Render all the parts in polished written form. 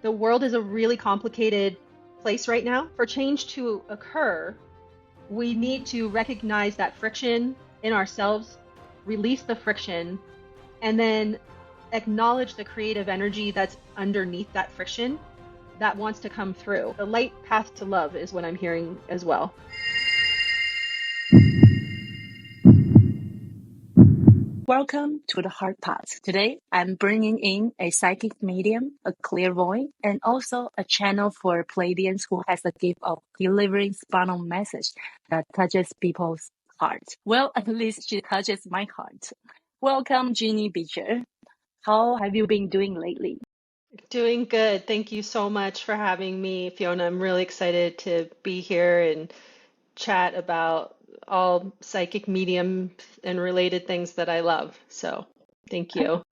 The world is a really complicated place right now. For change to occur, we need to recognize that friction in ourselves, release the friction, and then acknowledge the creative energy that's underneath that friction that wants to come through. The light path to love is what I'm hearing as well. Welcome to the Heart Path. Today, I'm bringing in a psychic medium, a clairvoyant, and also a channel for Pleiadians who has the gift of delivering spinal message that touches people's hearts. Well, at least she touches my heart. Welcome, Jenine Beecher. How have you been doing lately? Doing good. Thank you so much for having me, Fiona. I'm really excited to be here and chat about all psychic medium and related things that I love. So, thank you.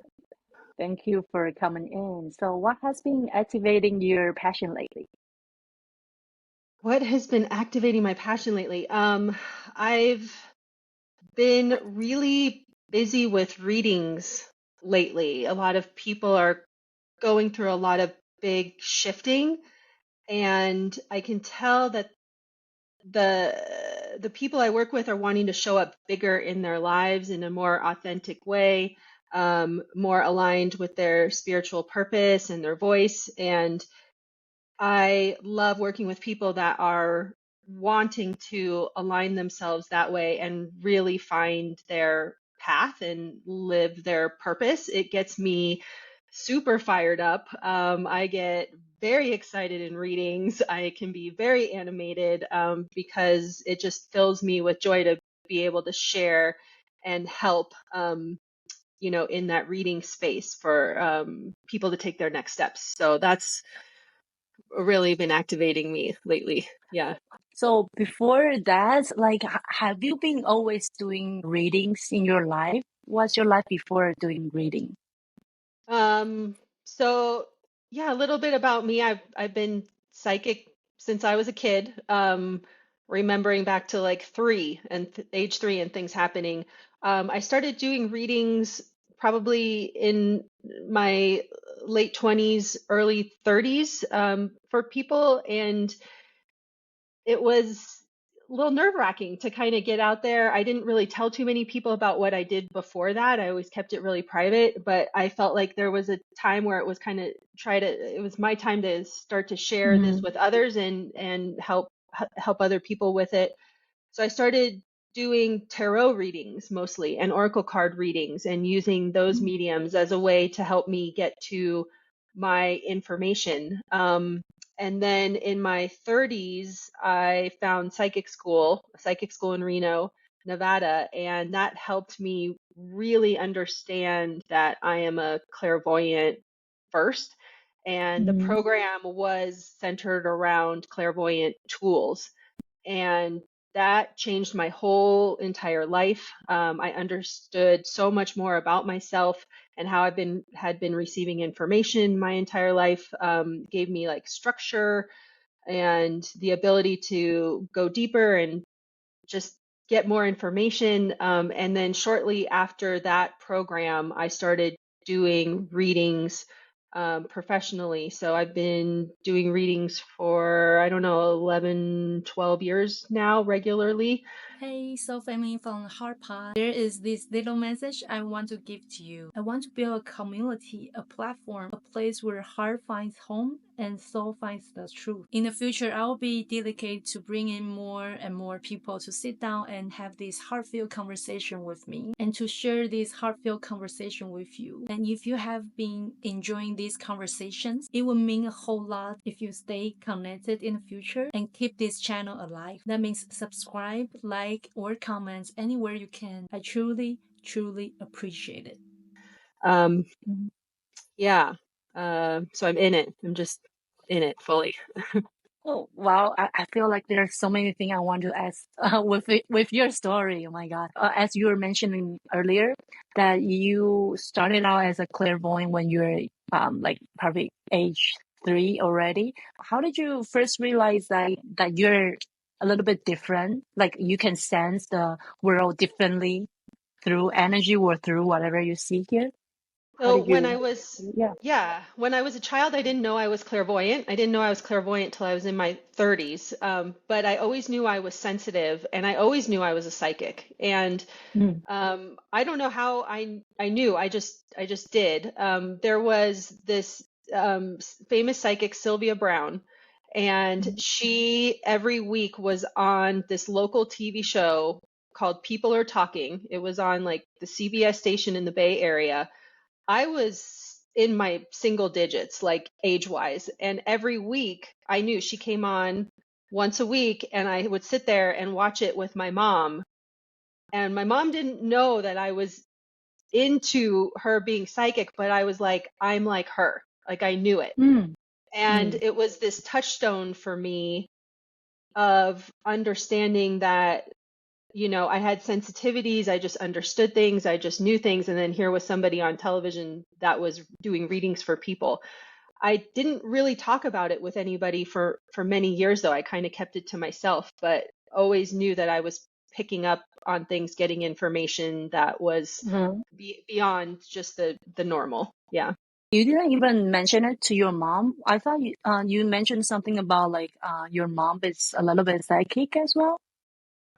Thank you for coming in. So, what has been activating your passion lately? What has been activating my passion lately? I've been really busy with readings lately. A lot of people are going through a lot of big shifting, and I can tell that the people I work with are wanting to show up bigger in their lives in a more authentic way, more aligned with their spiritual purpose and their voice. And I love working with people that are wanting to align themselves that way and really find their path and live their purpose. It gets me super fired up. I get very excited in readings. I can be very animated because it just fills me with joy to be able to share and help, in that reading space for people to take their next steps. So that's really been activating me lately. Yeah. So before that, have you been always doing readings in your life? What's your life before doing reading? So yeah, a little bit about me. I've been psychic since I was a kid. Remembering back to like age 3 and things happening. I started doing readings probably in my late 20s, early 30s, for people, and it was a little nerve-wracking to kind of get out there. I didn't really tell too many people about what I did before that. I always kept it really private, but I felt like there was a time where it was kind of it was my time to start to share this with others and help other people with it. So I started doing tarot readings mostly and oracle card readings and using those mediums as a way to help me get to my information. And then in my 30s, I found a psychic school in Reno, Nevada, and that helped me really understand that I am a clairvoyant first. And the Mm-hmm. program was centered around clairvoyant tools. And that changed my whole entire life. I understood so much more about myself and how had been receiving information my entire life. Gave me like structure and the ability to go deeper and just get more information. And then shortly after that program, I started doing readings professionally. So I've been doing readings for, I don't know, 11, 12 years now regularly. Hey, so family from Heart Pod. There is this little message I want to give to you. I want to build a community, a platform, a place where heart finds home and soul finds the truth. In the future, I will be dedicated to bringing more and more people to sit down and have this heartfelt conversation with me and to share this heartfelt conversation with you. And if you have been enjoying these conversations, it will mean a whole lot if you stay connected in the future and keep this channel alive. That means subscribe, like, or comment anywhere you can. I truly, truly appreciate it. Um, Mhm. yeah. So I'm in it. I'm just in it fully. Oh, wow. I feel like there are so many things I want to ask with your story. Oh my God. As you were mentioning earlier, that you started out as a clairvoyant when you were like probably age 3 already. How did you first realize that you're a little bit different? Like you can sense the world differently through energy or through whatever you see here? How So did when you? I was, Yeah. yeah, when I was a child, I didn't know I was clairvoyant. I didn't know I was clairvoyant till I was in my 30s. But I always knew I was sensitive, and I always knew I was a psychic. And Mm. I don't know how I knew. I just did. There was this famous psychic, Sylvia Brown, and she every week was on this local TV show called People Are Talking. It was on like the CBS station in the Bay Area. I was in my single digits, like age-wise, and every week I knew she came on once a week, and I would sit there and watch it with my mom. And my mom didn't know that I was into her being psychic, but I was like, I'm like her. Like I knew it. Mm. And Mm. it was this touchstone for me of understanding that, I had sensitivities. I just understood things. I just knew things. And then here was somebody on television that was doing readings for people. I didn't really talk about it with anybody for many years, though. I kind of kept it to myself, but always knew that I was picking up on things, getting information that was Mhm. beyond just the normal. Yeah. You didn't even mention it to your mom. I thought you mentioned something about like your mom is a little bit psychic as well.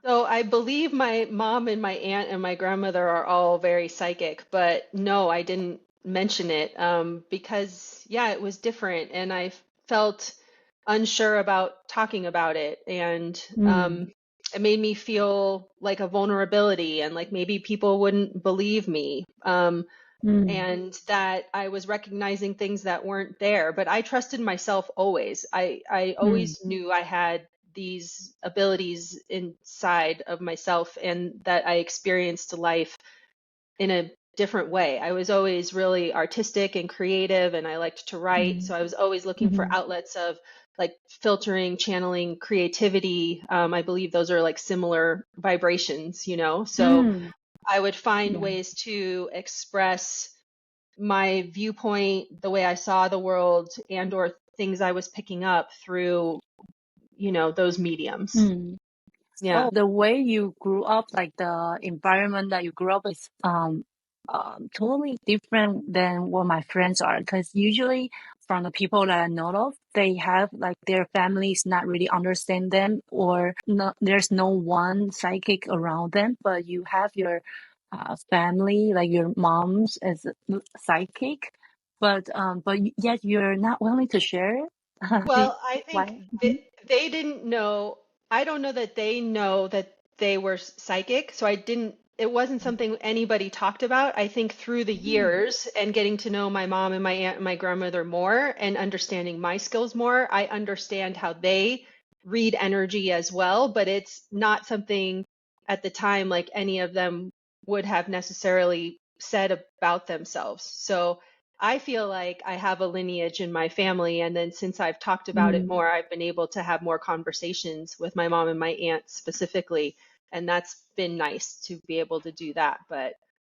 So I believe my mom and my aunt and my grandmother are all very psychic, but no, I didn't mention it because, yeah, it was different, and I felt unsure about talking about it, and Mm. it made me feel like a vulnerability, and like maybe people wouldn't believe me. Mm. And that I was recognizing things that weren't there. But I trusted myself always. I Mm. always knew I had these abilities inside of myself and that I experienced life in a different way. I was always really artistic and creative, and I liked to write. Mm. So I was always looking for Mhm. outlets of like filtering, channeling creativity. I believe those are like similar vibrations. So Mm. I would find Yeah. ways to express my viewpoint, the way I saw the world, and or things I was picking up through, those mediums. Mm. Yeah. Oh, the way you grew up, like the environment that you grew up is totally different than what my friends are. Because usually from the people that I know of, they have like their families not really understand them, or no, there's no one psychic around them. But you have your family, like your mom's as a psychic, but yet you're not willing to share it. Well, I think Why? they didn't know. I don't know that they know that they were psychic. So it wasn't something anybody talked about. I think through the Mm. years and getting to know my mom and my aunt and my grandmother more and understanding my skills more, I understand how they read energy as well, but it's not something at the time like any of them would have necessarily said about themselves. So I feel like I have a lineage in my family. And then since I've talked about it Mm. more, I've been able to have more conversations with my mom and my aunt specifically. And that's been nice to be able to do that. But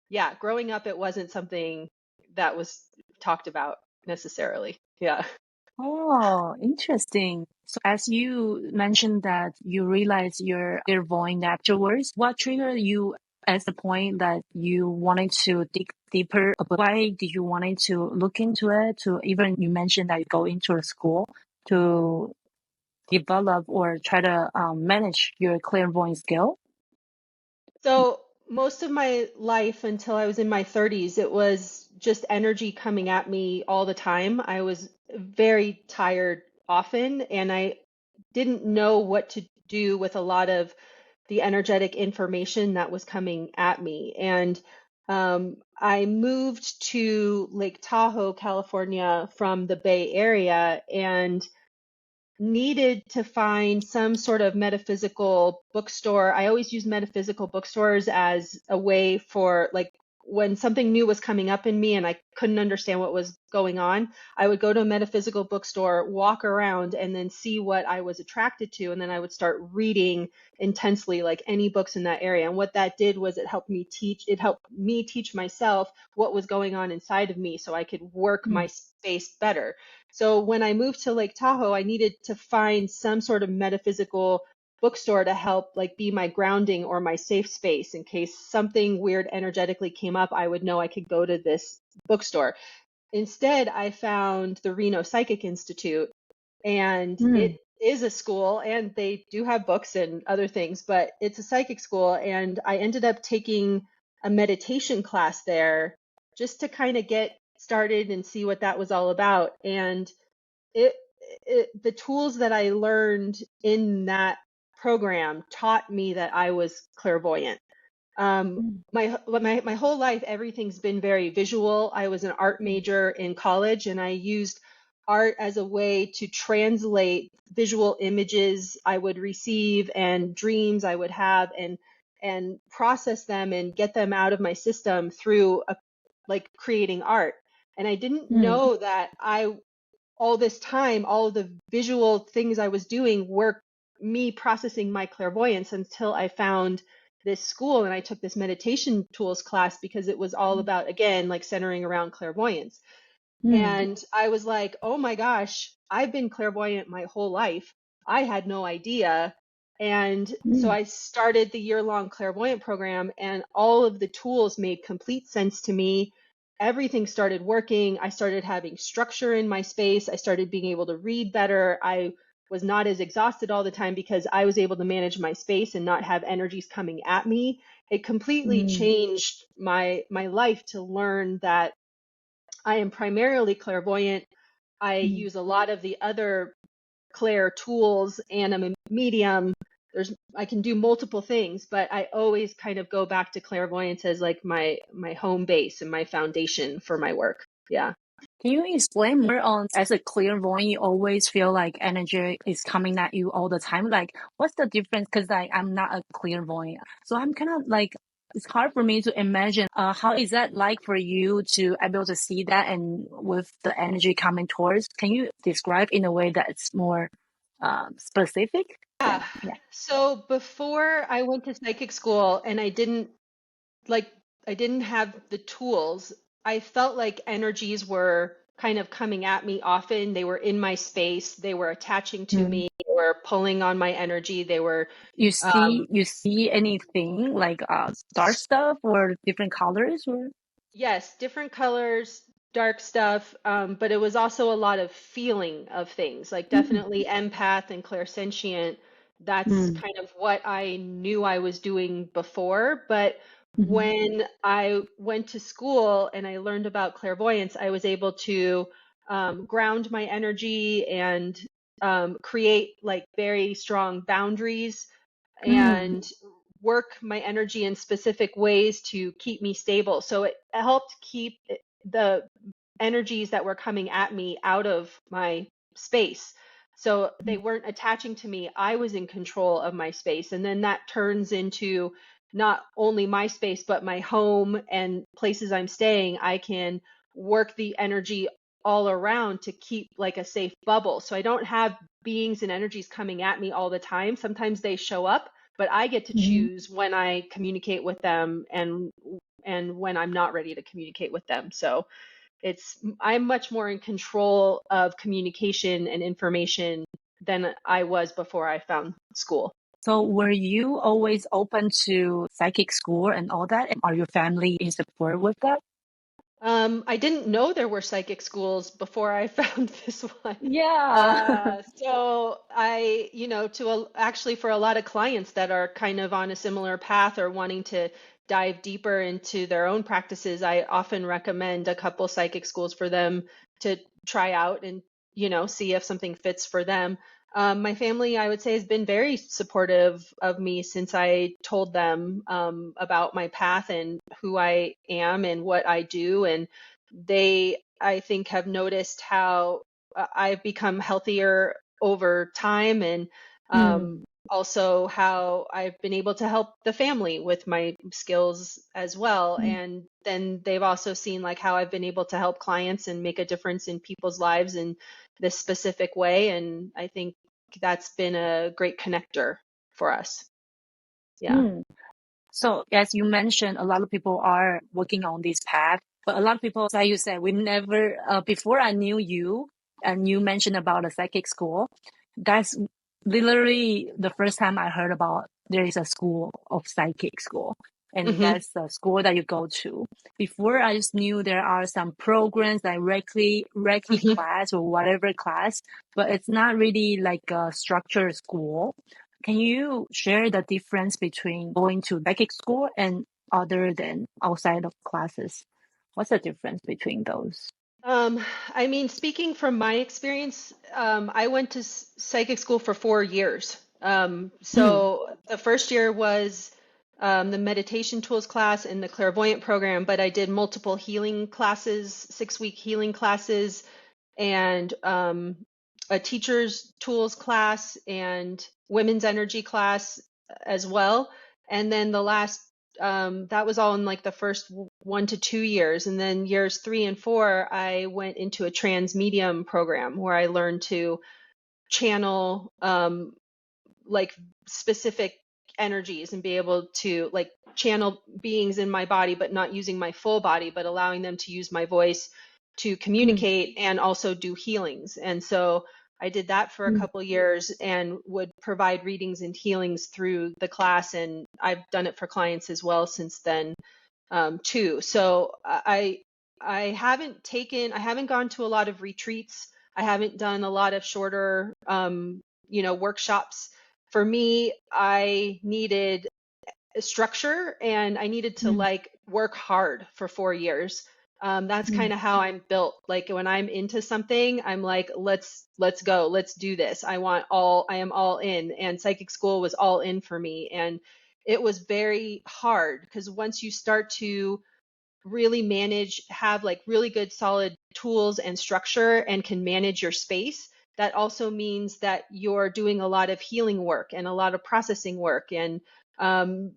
yeah, growing up, it wasn't something that was talked about necessarily. Yeah. Oh, interesting. So as you mentioned that you realize you're clairvoyant afterwards, what triggered you as the point that you wanted to dig deeper? Why did you wanted to look into it? To even you mentioned that you go into a school to develop or try to manage your clairvoyant skill. So most of my life until I was in my 30s, it was just energy coming at me all the time. I was very tired often, and I didn't know what to do with a lot of the energetic information that was coming at me. And I moved to Lake Tahoe, California from the Bay Area, and needed to find some sort of metaphysical bookstore. I always use metaphysical bookstores as a way for like when something new was coming up in me and I couldn't understand what was going on, I would go to a metaphysical bookstore, walk around, and then see what I was attracted to. And then I would start reading intensely, like any books in that area. And what that did was it helped me teach myself what was going on inside of me so I could work my Mm. space better. So when I moved to Lake Tahoe, I needed to find some sort of metaphysical bookstore to help like be my grounding or my safe space in case something weird energetically came up. I would know I could go to this bookstore. Instead, I found the Reno Psychic Institute, and it Mm, is a school and they do have books and other things, but it's a psychic school. And I ended up taking a meditation class there just to kind of get started and see what that was all about. And it, the tools that I learned in that program taught me that I was clairvoyant. Um, mm, my whole life, everything's been very visual. I was an art major in college, and I used art as a way to translate visual images I would receive and dreams I would have, and process them and get them out of my system through like creating art. And I didn't mm, know that I all this time, all of the visual things I was doing were me processing my clairvoyance until I found this school and I took this meditation tools class because it was all about, again, like centering around clairvoyance. mm, And I was like, oh my gosh, I've been clairvoyant my whole life. I had no idea. And so mm, I started the year-long clairvoyant program, and all of the tools made complete sense to me. Everything started working. I started having structure in my space. I started being able to read better. I was not as exhausted all the time because I was able to manage my space and not have energies coming at me. It completely mm, changed my life to learn that I am primarily clairvoyant. I mm. use a lot of the other clair tools, and I'm a medium. I can do multiple things, but I always kind of go back to clairvoyance as like my home base and my foundation for my work. Yeah. Can you explain more on, as a clairvoyant, you always feel like energy is coming at you all the time? Like, what's the difference? Because I'm not a clairvoyant. So I'm kind of like, it's hard for me to imagine how is that like for you to able to see that and with the energy coming towards. Can you describe in a way that's more specific? Yeah. Then, yeah. So before I went to psychic school and like I didn't have the tools, I felt like energies were kind of coming at me often. They were in my space, they were attaching to Mm. me, they were pulling on my energy, they were um You see anything like dark stuff or different colors or? yes, different colors, dark stuff, but it was also a lot of feeling of things, like Mm, definitely empath and clairsentient. That's mm, kind of what I knew I was doing before. But mhm, when I went to school and I learned about clairvoyance, I was able to ground my energy and create like very strong boundaries mm, and work my energy in specific ways to keep me stable. So it helped keep the energies that were coming at me out of my space. So they weren't attaching to me. I was in control of my space. And then that turns into not only my space, but my home and places I'm staying. I can work the energy all around to keep like a safe bubble. So I don't have beings and energies coming at me all the time. Sometimes they show up, but I get to mhm. choose when I communicate with them and when I'm not ready to communicate with them. So I'm much more in control of communication and information than I was before I found school. So were you always open to psychic school and all that? And are your family in support with that? I didn't know there were psychic schools before I found this one. Yeah. So actually for a lot of clients that are kind of on a similar path or wanting to dive deeper into their own practices, I often recommend a couple psychic schools for them to try out and, see if something fits for them. My family, I would say, has been very supportive of me since I told them about my path and who I am and what I do. And they, I think, have noticed how I've become healthier over time, and Mm, also how I've been able to help the family with my skills as well. mm. And then they've also seen like how I've been able to help clients and make a difference in people's lives in this specific way. And I think that's been a great connector for us. Yeah. Mm. So as you mentioned, a lot of people are working on this path, but a lot of people, like you said, we never, before I knew you and you mentioned about a psychic school, that's literally the first time I heard about there is a school of psychic school, and Hmm. that's the school that you go to. Before, I just knew there are some programs like Reiki Hmm. class or whatever class, but it's not really like a structured school. Can you share the difference between going to psychic school and other than outside of classes? What's the difference between those? Um, I mean, speaking from my experience, I went to psychic school for 4 years. Mm, So the first year was the meditation tools class and the clairvoyant program, but I did multiple healing classes, 6-week healing classes, and a teacher's tools class and women's energy class as well. And then the last, that was all in like the first 1 to 2 years. And then years 3 and 4, I went into a trans medium program where I learned to channel like specific energies and be able to like channel beings in my body, but not using my full body, but allowing them to use my voice to mm, communicate and also do healings. And so I did that for a mm, couple years and would provide readings and healings through the class. And I've done it for clients as well since then, too. So I haven't gone to a lot of retreats. I haven't done a lot of shorter, workshops. For me, I needed a structure and I needed to mm, like work hard for 4 years. That's mm, kind of how I'm built. Like when I'm into something, I'm like, let's go, let's do this. I am all in. And psychic school was all in for me. And it was very hard because once you start to really have like really good solid tools and structure and can manage your space, that also means that you're doing a lot of healing work and a lot of processing work and um,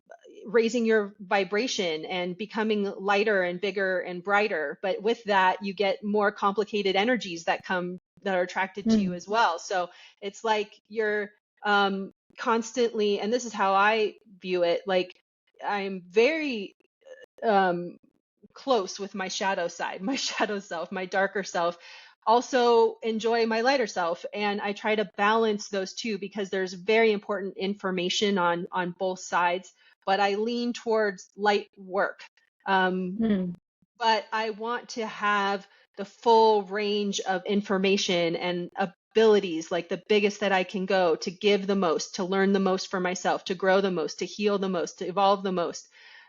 raising your vibration and becoming lighter and bigger and brighter. But with that, you get more complicated energies that are attracted to you mm, as well. So it's like you're constantly, and this is how I view it, like I'm very um, close with my shadow side, my shadow self, my darker self. Also enjoy my lighter self, and I try to balance those two because there's very important information on both sides. But I lean towards light work. Um, mm, but I want to have the full range of information and abilities, like the biggest that I can go to give the most, to learn the most for myself, to grow the most, to heal the most, to evolve the most.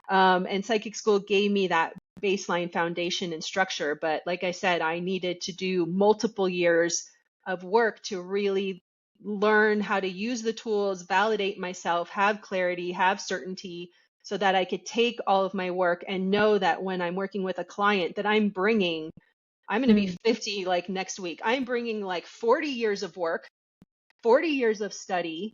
And psychic school gave me that baseline foundation and structure. But like I said, I needed to do multiple years of work to really learn how to use the tools, validate myself, have clarity, have certainty, so that I could take all of my work and know that when I'm working with a client that I'm going to be mm, 50 like next week. I'm bringing like 40 years of work, 40 years of study,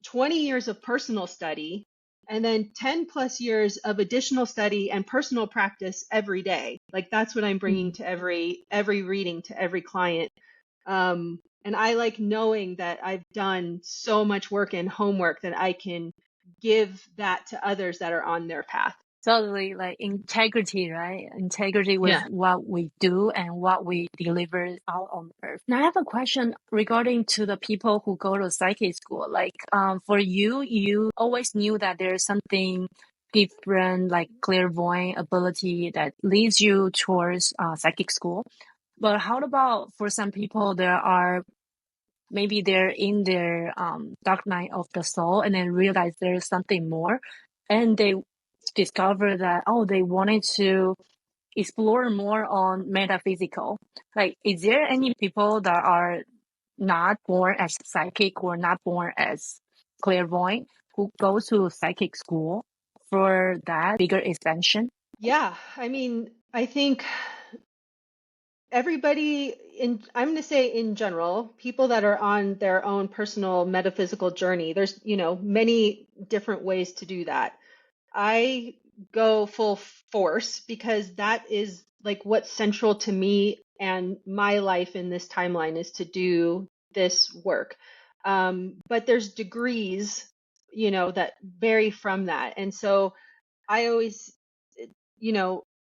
20 years of personal study, and then 10 plus years of additional study and personal practice every day. Like that's what I'm bringing mm. to every reading, to every client. And I like knowing that I've done so much work and homework that I can give that to others that are on their path. Totally, like integrity, right? Integrity with Yeah. what we do and what we deliver out on earth. Now, I have a question regarding to the people who go to psychic school. Like, for you, you always knew that there's something different, like clairvoyant ability that leads you towards psychic school. But how about for some people, there are maybe they're in their dark night of the soul and then realize there's something more, and they discover that, oh, they wanted to explore more on metaphysical. Like, is there any people that are not born as psychic or not born as clairvoyant who go to psychic school for that bigger expansion? Yeah. I mean, I think everybody I'm going to say in general, people that are on their own personal metaphysical journey, there's, many different ways to do that. I go full force because that is like what's central to me and my life in this timeline is to do this work. But there's degrees, that vary from that. And so I always,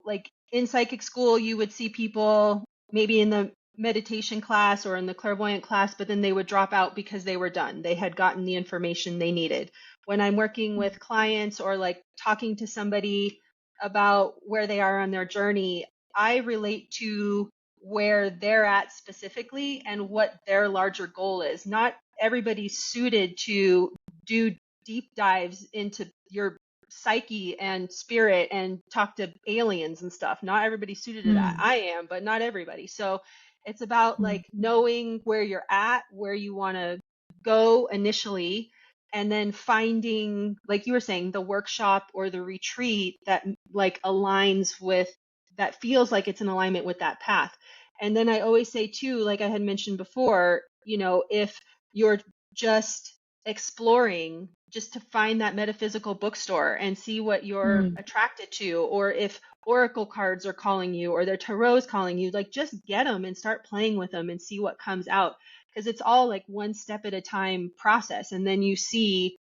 like in psychic school, you would see people maybe in the meditation class or in the clairvoyant class, but then they would drop out because they were done. They had gotten the information they needed. When I'm working with clients or like talking to somebody about where they are on their journey, I relate to where they're at specifically and what their larger goal is. Not everybody's suited to do deep dives into your psyche and spirit and talk to aliens and stuff. Not everybody's suited to that. Mm, I am, but not everybody. So it's about mm, like knowing where you're at, where you want to go initially, and then finding, like you were saying, the workshop or the retreat that like aligns with, that feels like it's in alignment with that path. And then I always say too, like I had mentioned before, you know, if you're just exploring, just to find that metaphysical bookstore and see what you're mm, attracted to, or if oracle cards are calling you or their tarot's calling you, like just get them and start playing with them and see what comes out, because it's all like one step at a time process, and then you see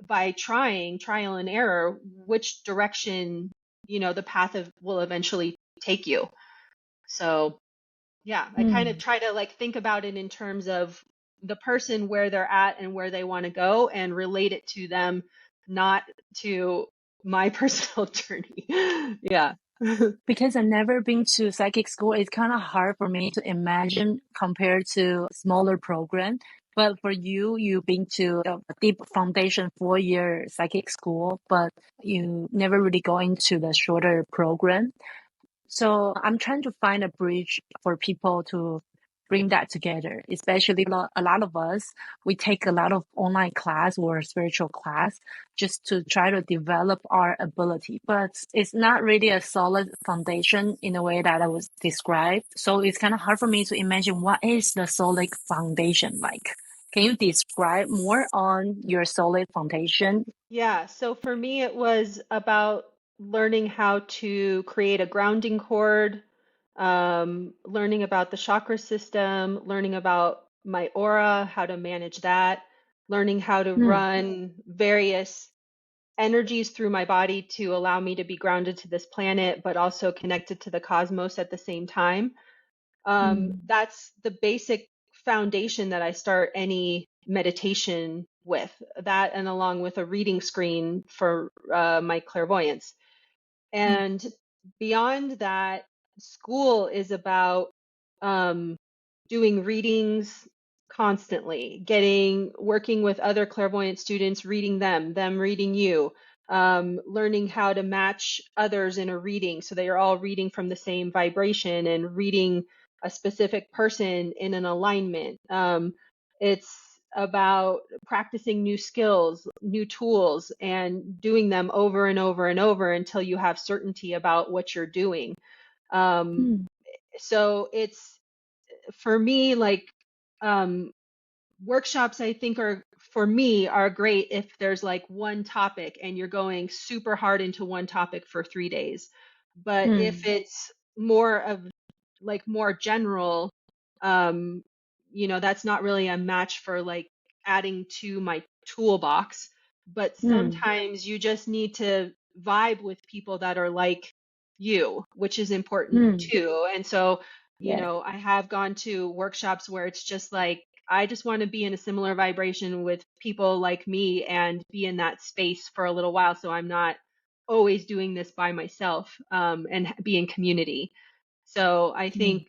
by trying trial and error which direction, you know, the path of will eventually take you. So yeah, I kind of mm. try to like think about it in terms of the person, where they're at and where they want to go, and relate it to them, not to my personal journey. Yeah. Because I've never been to psychic school, it's kind of hard for me to imagine compared to smaller program. But for you, you've been to a deep foundation 4-year psychic school, but you never really go into the shorter program. So I'm trying to find a bridge for people to bring that together, especially a lot of us, we take a lot of online class or spiritual class just to try to develop our ability. But it's not really a solid foundation in a way that I was described. So it's kind of hard for me to imagine what is the solid foundation like. Can you describe more on your solid foundation? Yeah, so for me, it was about learning how to create a grounding cord, learning about the chakra system, learning about my aura, how to manage that, learning how to Mm, run various energies through my body to allow me to be grounded to this planet, but also connected to the cosmos at the same time. mm, That's the basic foundation that I start any meditation with. That, and along with a reading screen for my clairvoyance. mm, And beyond that, school is about um, doing readings constantly, working with other clairvoyant students, reading them reading you, learning how to match others in a reading so that you're all reading from the same vibration and reading a specific person in an alignment. It's about practicing new skills, new tools, and doing them over and over and over until you have certainty about what you're doing. Um, mm, so it's, for me, like, um, workshops, I think, are, for me, are great if there's like one topic and you're going super hard into one topic for 3 days. But if mm, it's more of like more general, um, you know, that's not really a match for like adding to my toolbox. But mm, sometimes you just need to vibe with people that are like you, which is important mm. too. And so, you Yes. know, I have gone to workshops where it's just like, I just want to be in a similar vibration with people like me and be in that space for a little while, so I'm not always doing this by myself, and be in community. So I Mm. think,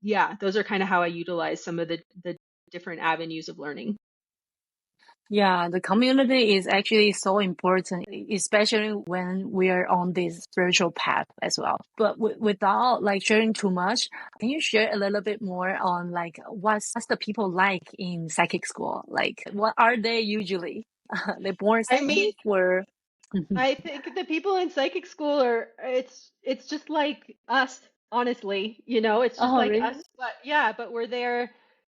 yeah, those are kind of how I utilize some of the different avenues of learning. Yeah, the community is actually so important, especially when we are on this spiritual path as well. But without like sharing too much, can you share a little bit more on like what's the people like in psychic school? Like what are they usually? They're born I mean, psychic or? I think the people in psychic school are, it's just like us, honestly. You know, it's just Oh, like us, really? but yeah, but we're there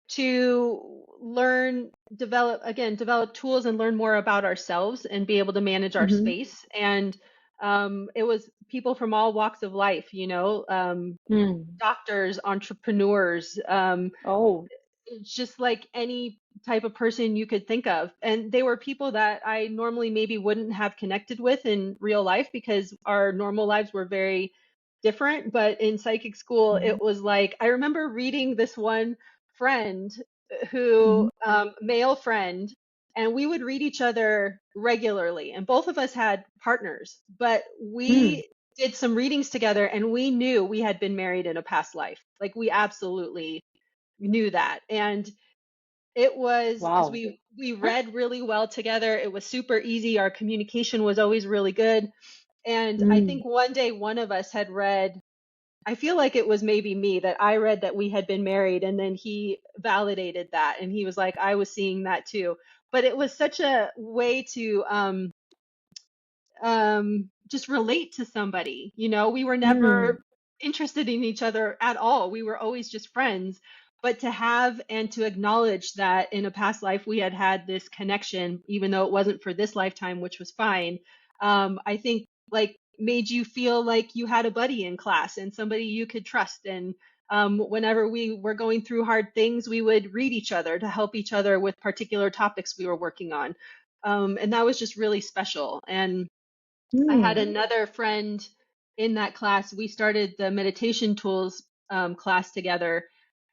to learn, develop tools and learn more about ourselves and be able to manage our Mm-hmm. space. And it was people from all walks of life, you know, Mm. doctors, entrepreneurs, Oh. it's just like any type of person you could think of. And they were people that I normally maybe wouldn't have connected with in real life because our normal lives were very different, but in psychic school, it was like, I remember reading this one friend who, male friend, and we would read each other regularly. And both of us had partners, but we did some readings together and we knew we had been married in a past life. Like we absolutely knew that. And it was because Wow. we read really well together. It was super easy. Our communication was always really good. And I think one day one of us had read, I feel like it was maybe me, that I read that we had been married, and then he validated that and he was like, I was seeing that too. But it was such a way to just relate to somebody. You know, we were never interested in each other at all. We were always just friends. But to have and to acknowledge that in a past life we had had this connection, even though it wasn't for this lifetime, which was fine, I think like made you feel like you had a buddy in class and somebody you could trust. And whenever we were going through hard things, we would read each other to help each other with particular topics we were working on. And that was just really special. And I had another friend in that class. We started the meditation tools class together,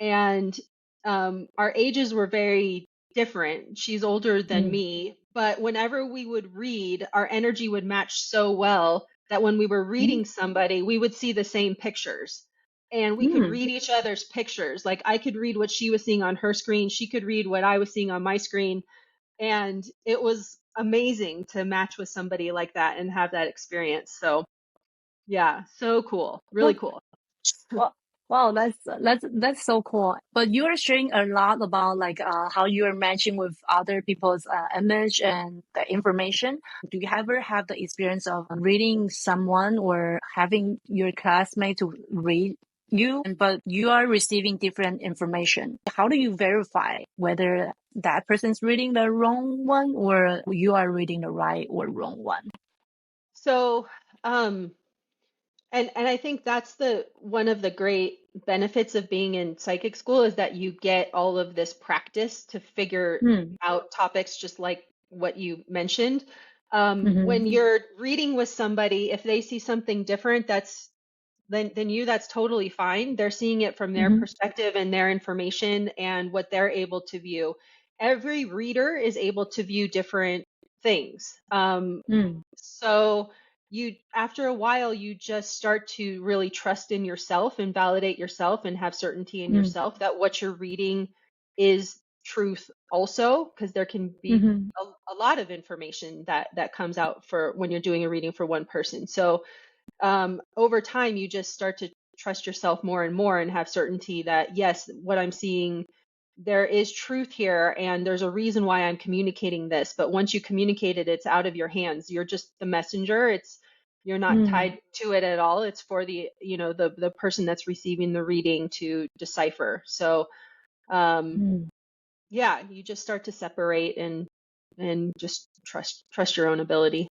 and our ages were very different. She's older than me, but whenever we would read, our energy would match so well that when we were reading somebody, we would see the same pictures. And we could read each other's pictures. Like I could read what she was seeing on her screen. She could read what I was seeing on my screen, and it was amazing to match with somebody like that and have that experience. So yeah, so cool, really cool. Well, wow, that's so cool. But you are sharing a lot about like how you are matching with other people's image and the information. Do you ever have the experience of reading someone or having your classmate to read you, but you are receiving different information? How do you verify whether that person's reading the wrong one or you are reading the right or wrong one? So um and I think that's the one of the great benefits of being in psychic school is that you get all of this practice to figure out topics just like what you mentioned. When you're reading with somebody, if they see something different, then you, that's totally fine. They're seeing it from their perspective and their information and what they're able to view. Every reader is able to view different things. So you, after a while, you just start to really trust in yourself and validate yourself and have certainty in yourself that what you're reading is truth also, because there can be a lot of information that comes out for when you're doing a reading for one person. So over time, you just start to trust yourself more and more and have certainty that, yes, what I'm seeing, there is truth here and there's a reason why I'm communicating this. But once you communicate it, it's out of your hands. You're just the messenger. You're not tied to it at all. It's for the, you know, the person that's receiving the reading to decipher. So yeah, you just start to separate and just trust your own ability.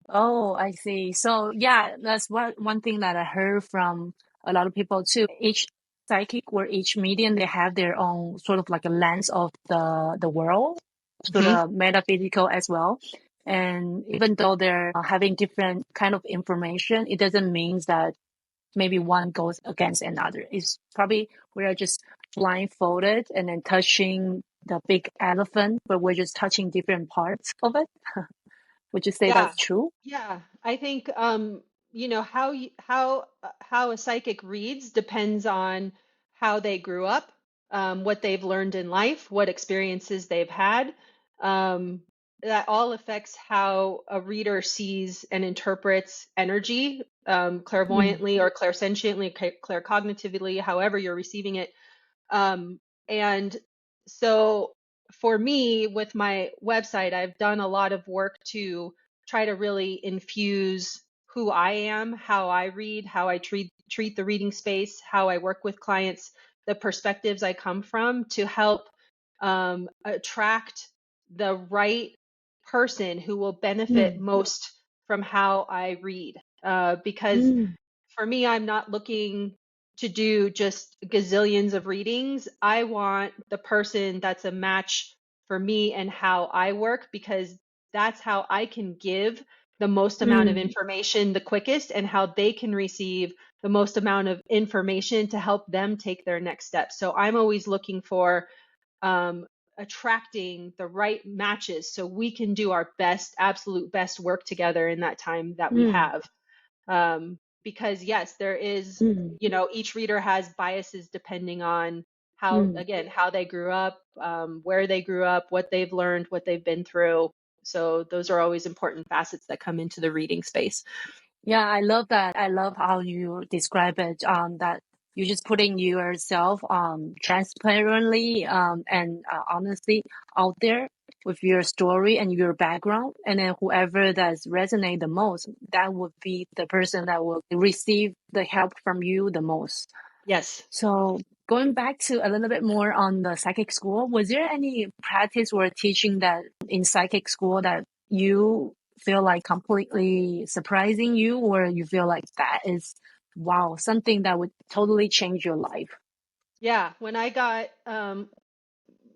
Oh, I see. So yeah, that's one thing that I heard from a lot of people too. Each psychic or each medium, they have their own sort of like a lens of the world, sort of metaphysical as well. And even though they're having different kind of information, it doesn't mean that maybe one goes against another. It's probably we are just blindfolded and then touching the big elephant, but we're just touching different parts of it. Would you say Yeah. that's true? Yeah, I think you know how a psychic reads depends on how they grew up, what they've learned in life, what experiences they've had. Um, that all affects how a reader sees and interprets energy, clairvoyantly or clairsentiently, claircognitively, however you're receiving it. And so for me, with my website, I've done a lot of work to try to really infuse who I am, how I read, how I treat the reading space, how I work with clients, the perspectives I come from to help attract the right person who will benefit most from how I read. Because for me, I'm not looking to do just gazillions of readings. I want the person that's a match for me and how I work, because that's how I can give the most amount of Mm, information the quickest, and how they can receive the most amount of information to help them take their next steps. So I'm always looking for um, attracting the right matches so we can do our best, absolute best work together in that time that we mm, have. Because yes, there is, mm, each reader has biases depending on how, mm. again, how they grew up, where they grew up, what they've learned, what they've been through. So those are always important facets that come into the reading space. Yeah, I love that. I love how you describe it. That you're just putting yourself transparently and honestly out there with your story and your background, and then whoever does resonate the most, that would be the person that will receive the help from you the most. Yes. So going back to a little bit more on the psychic school, was there any practice or teaching that in psychic school that you feel like completely surprising you, or you feel like that is wow, something that would totally change your life? Yeah. When I got,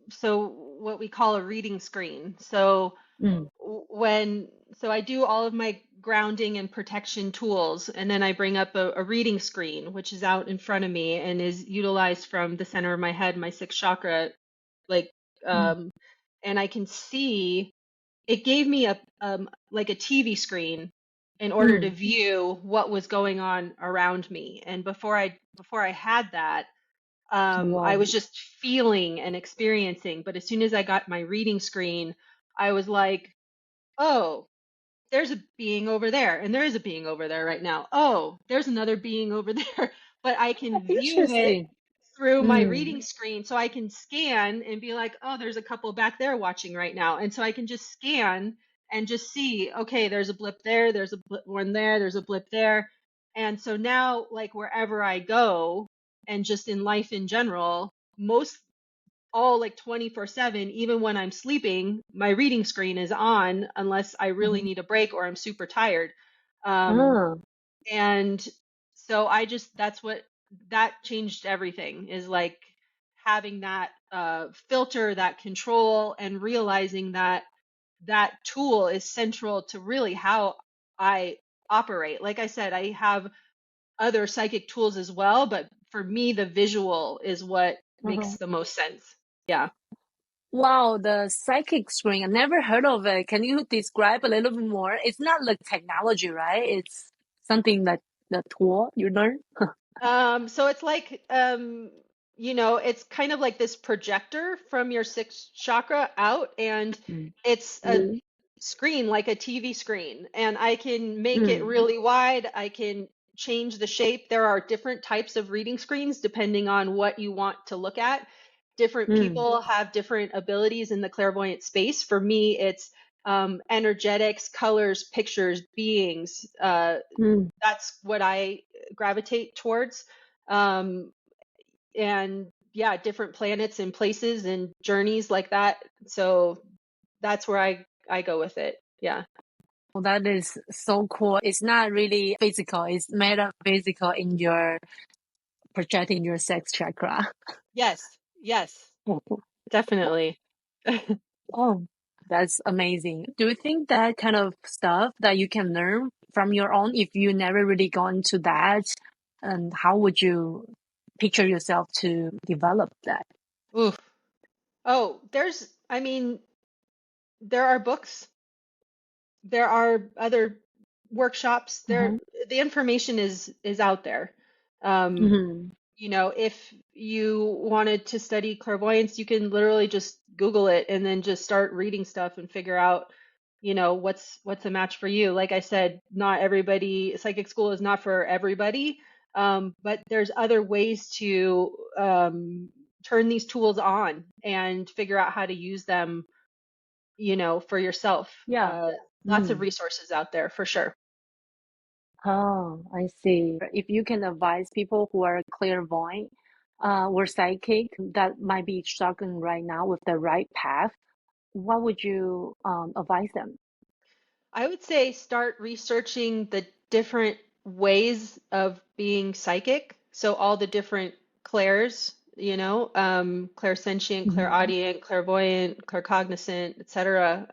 so what we call a reading screen. So Mm, when so I do all of my grounding and protection tools, and then I bring up a reading screen, which is out in front of me and is utilized from the center of my head, my sixth chakra, like, mm, and I can see it gave me a like a TV screen in order to mm. view what was going on around me. And before I had that, I Wow. was just feeling and experiencing. But as soon as I got my reading screen, I was like, oh, there's a being over there, and there is a being over there right now. Oh, there's another being over there, but I can view it Interesting. through my Mm, reading screen. So I can scan and be like, oh, there's a couple back there watching right now. And so I can just scan and just see, okay, there's a blip there, there's a blip one there, there's a blip there. And so now, like, wherever I go, and just in life in general, most all like 24/7, even when I'm sleeping, my reading screen is on unless I really mhm. need a break or I'm super tired. Um, Ah, and so I just, that's what, that changed everything, is like having that filter, that control, and realizing that that tool is central to really how I operate. Like I said, I have other psychic tools as well, but for me, the visual is what uh-huh. makes the most sense. Yeah. Wow, the psychic screen. I never heard of it. Can you describe a little bit more? It's not like technology, right? It's something that the tool you learn. So it's like, it's kind of like this projector from your sixth chakra out, and Mm, it's a screen, like a TV screen, and I can make it mm, really wide. I can change the shape. There are different types of reading screens depending on what you want to look at. Different mm, people have different abilities in the clairvoyant space. For me, it's energetics, colors, pictures, beings. mm. That's what I gravitate towards. Um, and yeah, different planets and places and journeys like that. So that's where I go with it. Yeah. Well, that is so cool. It's not really physical. It's metaphysical in your projecting your sex chakra. Yes. Yes. Definitely. Oh, that's amazing. Do you think that kind of stuff that you can learn from your own if you never really gone to that? And how would you picture yourself to develop that? Oof. Oh, I mean, there are books, there are other workshops, Uh-huh. the information is out there. Um, Mm-hmm. if you wanted to study clairvoyance, you can literally just Google it and then just start reading stuff and figure out, what's a match for you. Like I said, not everybody, psychic school is not for everybody, but there's other ways to turn these tools on and figure out how to use them, for yourself. Yeah. Lots of Mm. resources out there for sure. Oh, I see. If you can advise people who are clairvoyant or psychic that might be struggling right now with the right path, what would you advise them? I would say start researching the different ways of being psychic. So all the different clairs, clairsentient, Mm-hmm. clairaudient, clairvoyant, claircognizant, etc.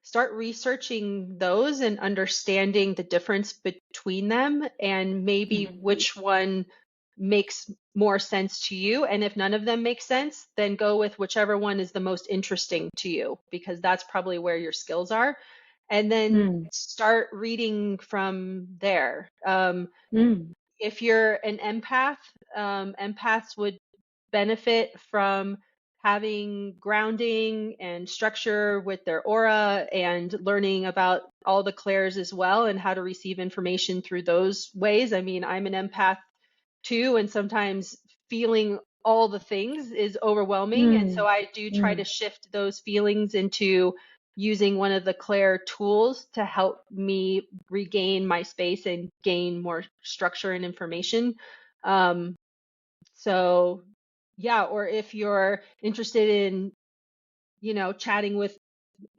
start researching those and understanding the difference between them and maybe which one makes more sense to you. And if none of them make sense, then go with whichever one is the most interesting to you, because that's probably where your skills are. And then start reading from there. If you're an empath, empaths would benefit from having grounding and structure with their aura and learning about all the clairs as well and how to receive information through those ways. I mean, I'm an empath too, and sometimes feeling all the things is overwhelming. And so I do try to shift those feelings into using one of the clair tools to help me regain my space and gain more structure and information. So yeah, or if you're interested in, chatting with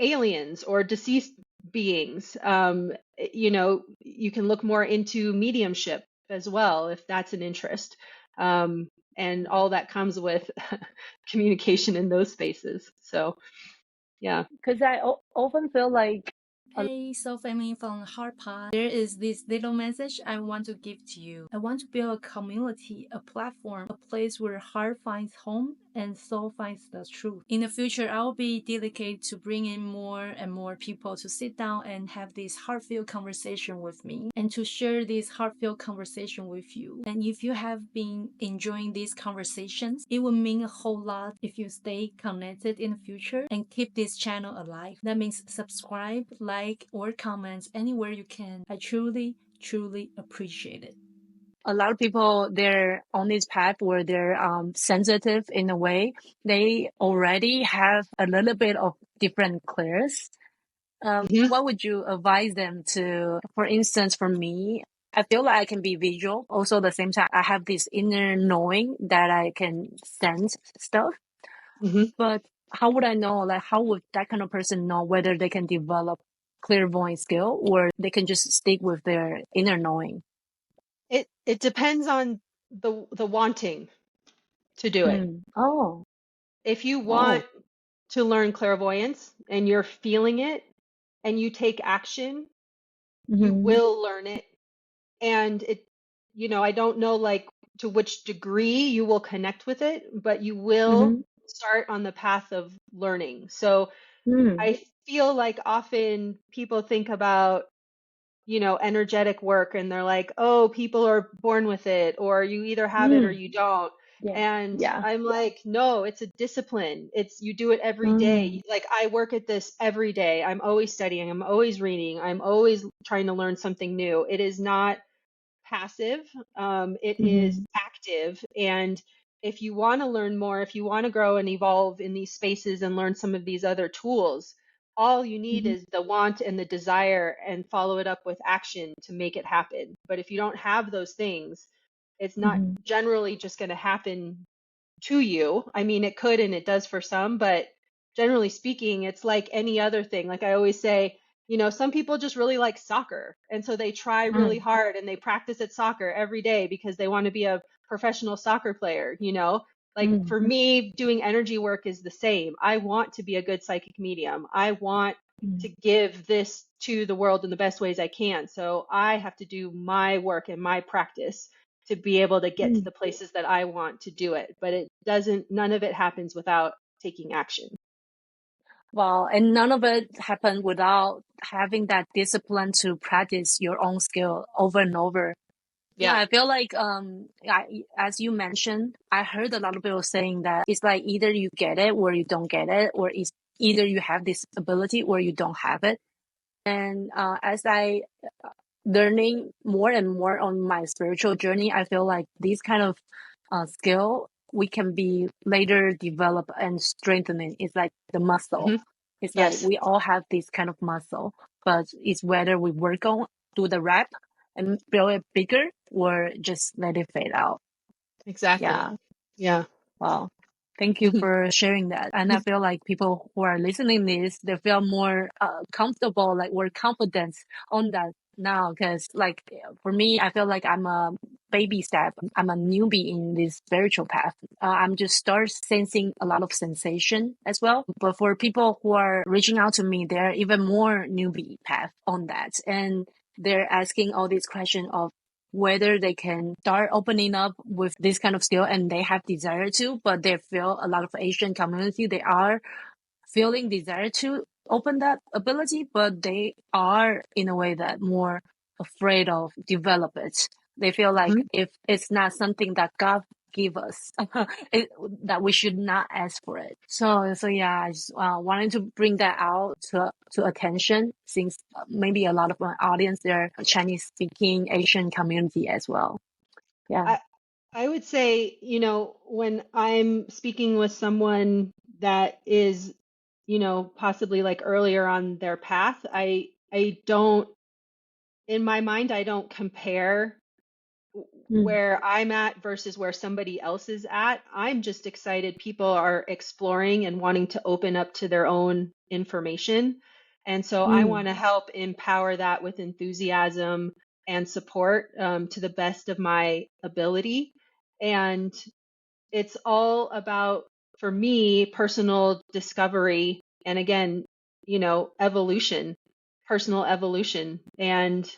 aliens or deceased beings, you can look more into mediumship as well if that's an interest. And all that comes with communication in those spaces. So yeah. Because often feel like Hey, so family from HeartPod. There is this little message I want to give to you. I want to build a community, a platform, a place where heart finds home and soul finds the truth. In the future, I will be dedicated to bringing more and more people to sit down and have this heartfelt conversation with me and to share this heartfelt conversation with you. And if you have been enjoying these conversations, it will mean a whole lot if you stay connected in the future and keep this channel alive. That means subscribe, like, or comment anywhere you can. I truly, truly appreciate it. a lot of people, they're on this path where they're sensitive in a way. They already have a little bit of different clairs. Mhm. What would you advise them to? For instance, for me, I feel like I can be visual. Also, at the same time, I have this inner knowing that I can sense stuff. Mhm. But how would I know? Like, how would that kind of person know whether they can develop clairvoyant skill or they can just stick with their inner knowing? It depends on the wanting to do it. Oh, If you oh. want to learn clairvoyance and you're feeling it and you take action, you will learn it. And I don't know like to which degree you will connect with it, but you will start on the path of learning. So I feel like often people think about, energetic work and they're like, oh, people are born with it, or you either have it or you don't. Yeah. And Yeah. I'm like, no, it's a discipline. You do it every day. Like I work at this every day. I'm always studying. I'm always reading. I'm always trying to learn something new. It is not passive. It is active. And if you want to learn more, if you want to grow and evolve in these spaces and learn some of these other tools, all you need is the want and the desire and follow it up with action to make it happen. But if you don't have those things, it's not generally just going to happen to you. I mean, it could and it does for some, but generally speaking, it's like any other thing. Like I always say, some people just really like soccer. And so they try really hard and they practice at soccer every day because they want to be a professional soccer player. Like for me, doing energy work is the same. I want to be a good psychic medium. I want to give this to the world in the best ways I can. So I have to do my work and my practice to be able to get to the places that I want to do it. But none of it happens without taking action. Wow. And none of it happened without having that discipline to practice your own skill over and over. Yeah, Yeah. I feel like, as you mentioned, I heard a lot of people saying that it's like either you get it or you don't get it, or it's either you have this ability or you don't have it. And as I learning more and more on my spiritual journey, I feel like these kind of skill we can be later develop and strengthening. It's like the muscle. It's like Yes, we all have this kind of muscle, but it's whether we work on, do the rep and build it bigger or just let it fade out. exactly. Yeah. Yeah. Wow. Thank you for sharing that. And I feel like people who are listening this, they feel more comfortable, like more confident on that now, because like for me, I feel like I'm a baby step. I'm a newbie in this spiritual path. I'm just start sensing a lot of sensation as well. But for people who are reaching out to me, they're even more newbie path on that, and they're asking all these questions of whether they can start opening up with this kind of skill, and they have desire to, but they feel a lot of Asian community, they are feeling desire to open that ability, but they are in a way that more afraid of develop it. They feel like Mhm. if it's not something that God give us, that we should not ask for it. So yeah, I just wanted to bring that out to attention, since maybe a lot of my audience, they're Chinese speaking Asian community as well. Yeah. I I would say, when I'm speaking with someone that is, possibly like earlier on their path, I don't, in my mind, I don't compare Mm, where I'm at versus where somebody else is at. I'm just excited people are exploring and wanting to open up to their own information. And so I mm, want to help empower that with enthusiasm and support, to the best of my ability. And it's all about, for me, personal discovery. And again, evolution, personal evolution. And,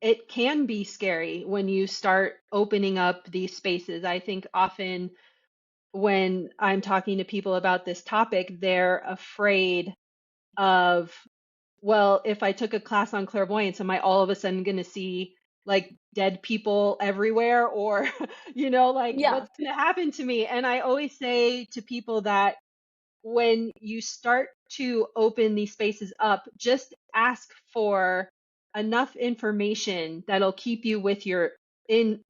it can be scary when you start opening up these spaces. I think often when I'm talking to people about this topic, they're afraid of, well, if I took a class on clairvoyance, am I all of a sudden going to see like dead people everywhere? Or, like yeah. what's going to happen to me? And I always say to people that when you start to open these spaces up, just ask for enough information that'll keep you with your in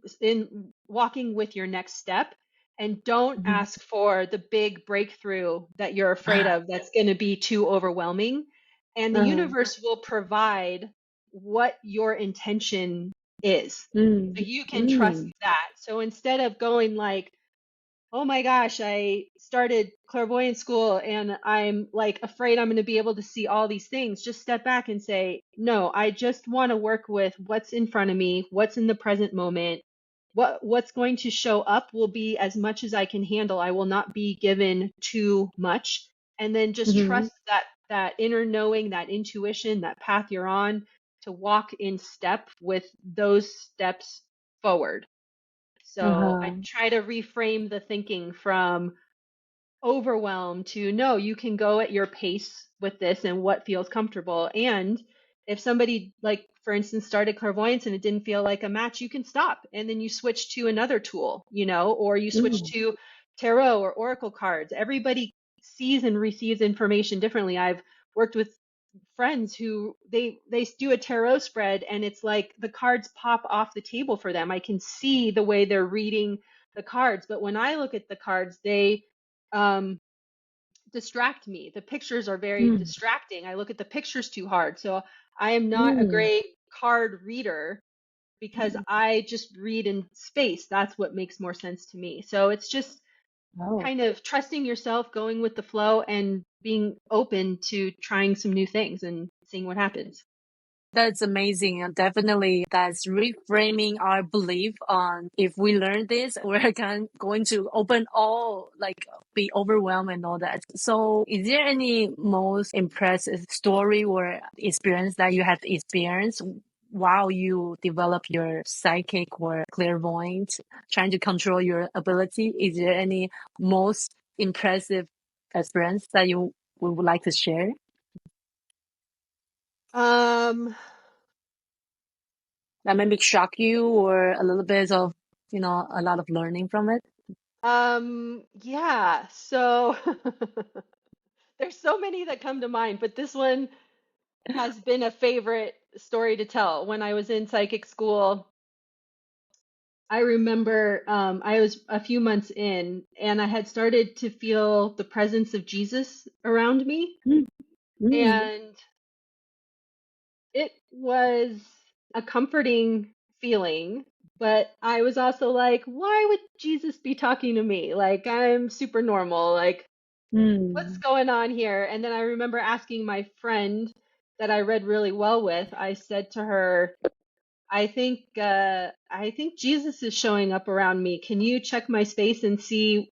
walking with your next step, and don't Mhm. ask for the big breakthrough that you're afraid of that's going to be too overwhelming, and the Uh, universe will provide what your intention is. So mm, you can trust mm, that. So instead of going like, oh my gosh, I started clairvoyant school and I'm like afraid I'm going to be able to see all these things. Just step back and say, no, I just want to work with what's in front of me, what's in the present moment. What's going to show up will be as much as I can handle. I will not be given too much. And then just mhm, trust that inner knowing, that intuition, that path you're on, to walk in step with those steps forward. So I uh-huh, try to reframe the thinking from overwhelm to, no, you can go at your pace with this and what feels comfortable. And if somebody, like for instance, started clairvoyance and it didn't feel like a match, you can stop and then you switch to another tool, or you switch mm, to tarot or oracle cards. Everybody sees and receives information differently. I've worked with friends who they do a tarot spread and it's like the cards pop off the table for them. I can see the way they're reading the cards, but when I look at the cards, they um, distract me. The pictures are very mm, distracting. I look at the pictures too hard. So I am not a mm. great card reader because I just read in space. That's what makes more sense to me. So it's just Oh. kind of trusting yourself, going with the flow, and being open to trying some new things and seeing what happens. That's amazing. And definitely that's reframing our belief on if we learn this, we're going to open all, like be overwhelmed and all that. So is there any most impressive story or experience that you have experienced while you develop your psychic or clairvoyant, trying to control your ability? Is there any most impressive experience that you would like to share? Um, That maybe shock you or a little bit of, a lot of learning from it? yeah. So there's so many that come to mind, but this one has been a favorite story to tell. When I was in psychic school, I remember I was a few months in and I had started to feel the presence of Jesus around me. Mm, mm, And it was a comforting feeling, but I was also like, why would Jesus be talking to me? Like, I'm super normal. Like, what's mm, going on here? And then I remember asking my friend, that I read really well with, I said to her, I think Jesus is showing up around me. Can you check my space and see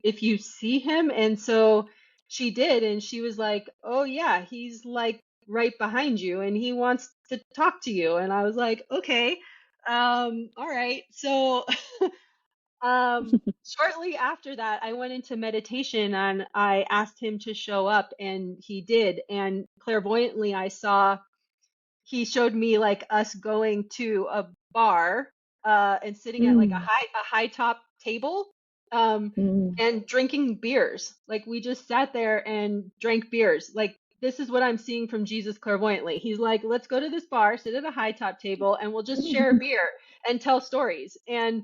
if you see him? And so she did, and she was like, "Oh yeah, he's like right behind you, and he wants to talk to you." And I was like, "Okay, all right." So shortly after that, I went into meditation and I asked him to show up, and he did. And clairvoyantly, I saw he showed me like us going to a bar and sitting at like Mm, a high top table um mm, and drinking beers. Like we just sat there and drank beers. Like this is what I'm seeing from Jesus clairvoyantly. He's like, let's go to this bar, sit at a high top table, and we'll just share a beer and tell stories. And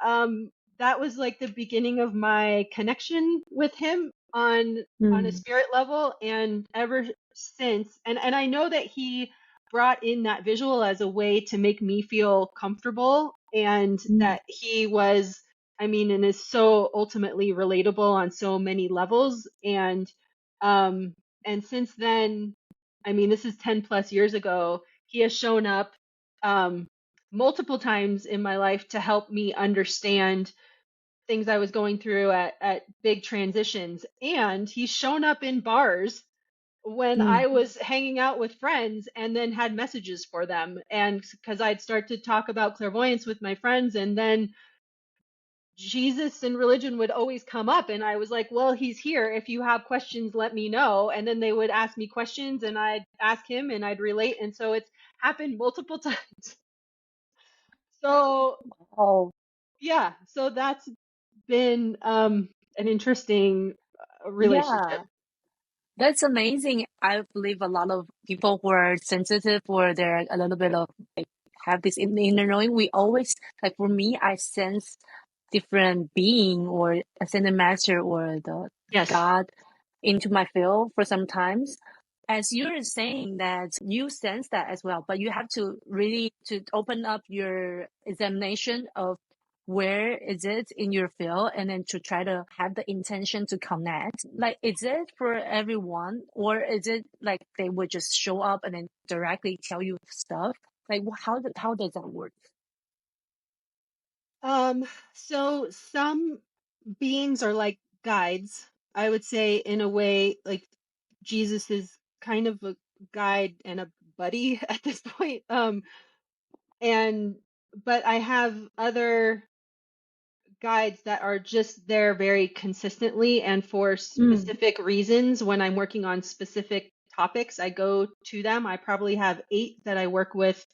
um that was like the beginning of my connection with him on a mm, spirit level. And ever since, and I know that he brought in that visual as a way to make me feel comfortable, and mm, that he was, I mean, and is so ultimately relatable on so many levels. Um and since then, I mean, this is 10 plus years ago, he has shown up um multiple times in my life to help me understand things I was going through at big transitions. And he's shown up in bars when mm. I was hanging out with friends and then had messages for them. And because I'd start to talk about clairvoyance with my friends, and then Jesus and religion would always come up. And I was like, well, he's here. If you have questions, let me know. And then they would ask me questions and I'd ask him and I'd relate. And so it's happened multiple times. So, Oh, yeah, so that's been an interesting relationship. yeah. That's amazing. I believe a lot of people who are sensitive or they're a little bit of like have this inner knowing. We always like for me, I sense different being or ascended master or the Yes. God into my field for some times. As you're saying that you sense that as well, but you have to really to open up your examination of where is it in your field and then to try to have the intention to connect. Like, is it for everyone or is it like they would just show up and then directly tell you stuff? Like, how does that work? So some beings are like guides. I would say in a way, like Jesus is kind of a guide and a buddy at this point. And but I have other guides that are just there very consistently and for Mm, specific reasons. When I'm working on specific topics, I go to them. I probably have 8 that I work with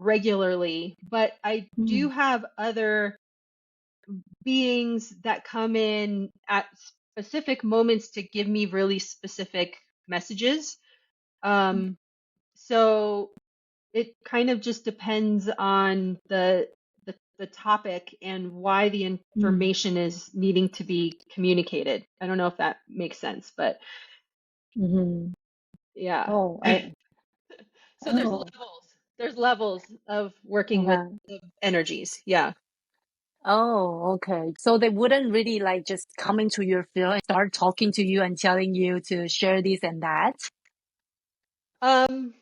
regularly, but I do mm, have other beings that come in at specific moments to give me really specific messages. Um, so it kind of just depends on the topic and why the mm, information is needing to be communicated. I don't know if that makes sense, but mm. yeah. Oh, I So there's oh, levels. There's levels of working with uh-huh. the energies. Yeah. Oh, okay. So they wouldn't really like just come into your field and start talking to you and telling you to share this and that. Um,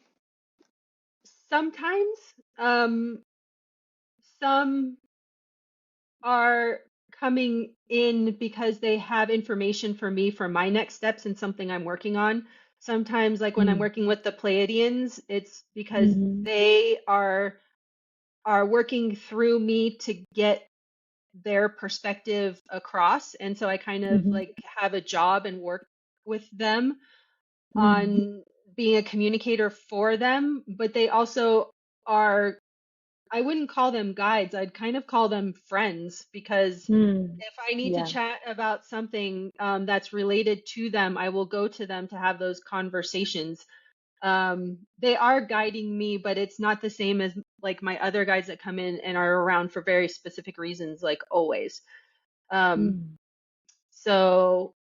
sometimes, some are coming in because they have information for me for my next steps and something I'm working on. Sometimes, like when I'm Mm, working with the Pleiadians, it's because mm, they are working through me to get their perspective across. And so I kind of mm, like have a job and work with them mm, on being a communicator for them, but they also are, I wouldn't call them guides. I'd kind of call them friends, because mm. if I need to Yeah. chat about something that's related to them, I will go to them to have those conversations. They are guiding me, but it's not the same as like my other guides that come in and are around for very specific reasons, like always. Um, Mm, so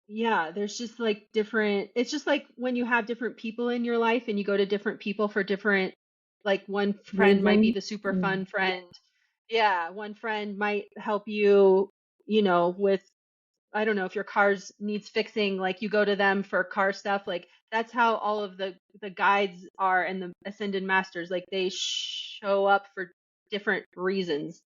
yeah, there's just like different, it's just like when you have different people in your life and you go to different people for different, like one friend might be reason. the super Mm, fun friend. Yeah, one friend might help you, you know, with I don't know, if your car's needs fixing, like you go to them for car stuff. Like that's how all of the guides are, and the ascended masters, like they show up for different reasons.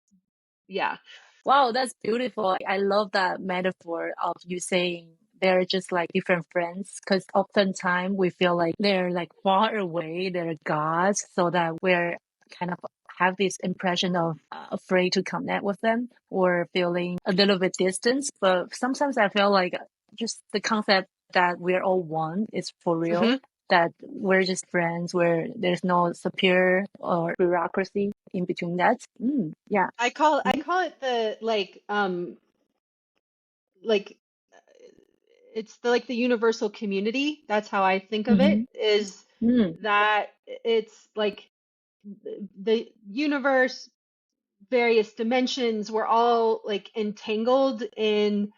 Yeah. Wow, that's beautiful. I love that metaphor of you saying they're just like different friends, because oftentimes we feel like they're like far away, they're gods, so that we're kind of have this impression of afraid to connect with them or feeling a little bit distance. But sometimes I feel like just the concept that we're all one is for real, Hmm. that we're just friends where there's no superior or bureaucracy in between that. Yeah. I call it the like it's the like the universal community. That's how I think of it, Mm-hmm. is Mm, that it's like the universe, various dimensions, we're all like entangled in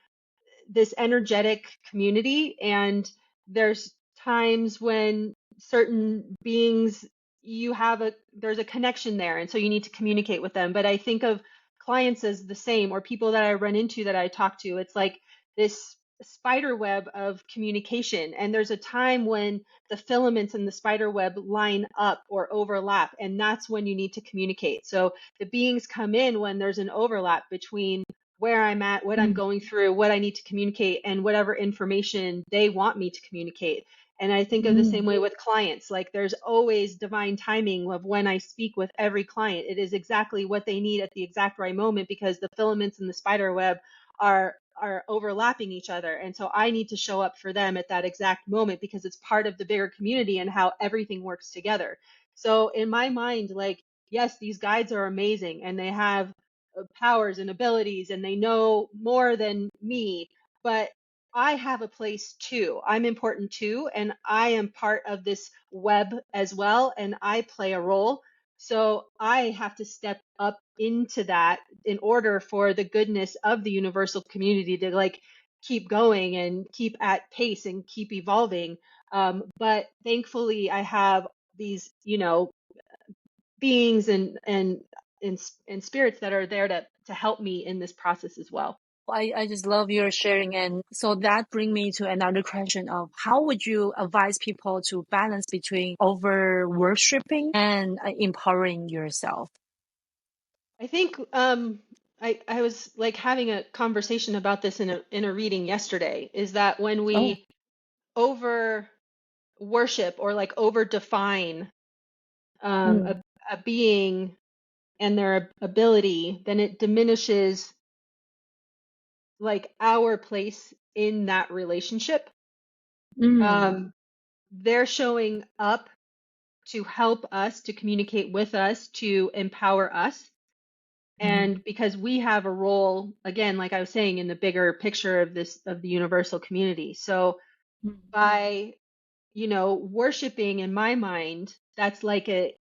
this energetic community, and there's times when certain beings, you have a there's a connection there, and so you need to communicate with them. But I think of clients as the same, or people that I run into that I talk to. It's like this spider web of communication, and there's a time when the filaments in the spider web line up or overlap, and that's when you need to communicate. So the beings come in when there's an overlap between where I'm at, what I'm mm, going through, what I need to communicate, and whatever information they want me to communicate. And I think of the same mm, way with clients. Like there's always divine timing of when I speak with every client. It is exactly what they need at the exact right moment, because the filaments in the spider web are overlapping each other. And so I need to show up for them at that exact moment, because it's part of the bigger community and how everything works together. So in my mind, like, yes, these guides are amazing and they have powers and abilities, and they know more than me, but I have a place too. I'm important too, and I am part of this web as well, and I play a role. So I have to step up into that in order for the goodness of the universal community to like keep going and keep at pace and keep evolving. But thankfully, I have these, beings and spirits that are there to help me in this process as well. I just love your sharing. And so that brings me to another question of how would you advise people to balance between over worshipping and empowering yourself? I think I was like having a conversation about this in a reading yesterday, is that when Oh, we over worship or like over define mm, a being and their ability, then it diminishes like our place in that relationship. mm, Um, they're showing up to help us, to communicate with us, to empower us. mm, And because we have a role, again, like I was saying, in the bigger picture of this, of the universal community. So mm, by, worshiping, in my mind, that's like a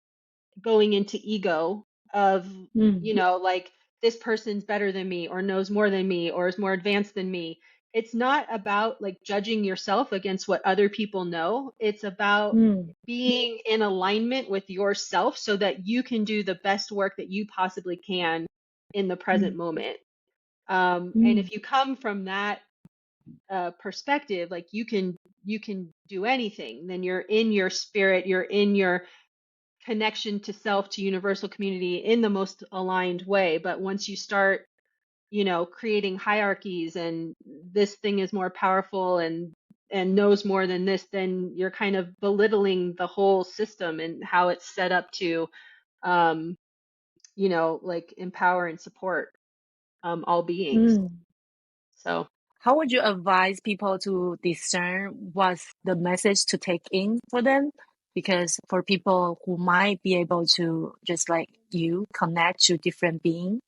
going into ego of, mm, like this person's better than me or knows more than me or is more advanced than me. It's not about like judging yourself against what other people know. It's about mm, being in alignment with yourself so that you can do the best work that you possibly can in the present mm, moment. And mm, if you come from that perspective, like you can do anything. Then you're in your spirit, you're in your connection to self, to universal community in the most aligned way. But once you start, creating hierarchies and this thing is more powerful and knows more than this, then you're kind of belittling the whole system and how it's set up to, um, like empower and support all beings. mm. So How would you advise people to discern what's the message to take in for them? Because for people who might be able to, just like you, connect to different beings,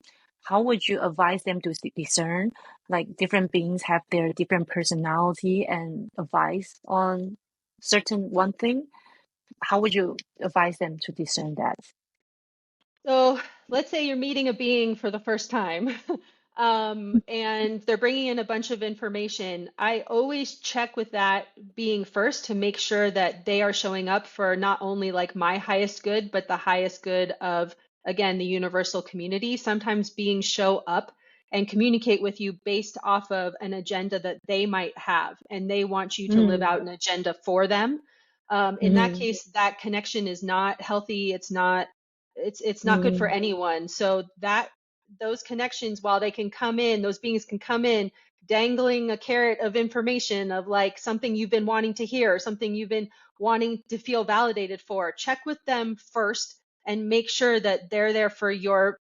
how would you advise them to discern? Like different beings have their different personality and advice on certain one thing. How would you advise them to discern that? So let's say you're meeting a being for the first time, and they're bringing in a bunch of information. I always check with that being first to make sure that they are showing up for not only like my highest good, but the highest good of, again, the universal community. Sometimes beings show up and communicate with you based off of an agenda that they might have, and they want you to live Mm, out an agenda for them. In that mm, case, that connection is not healthy. It's not good for mm, anyone. So that those connections, while they can come in, those beings can come in dangling a carrot of information of like something you've been wanting to hear, something you've been wanting to feel validated for. Check with them first and make sure that they're there for your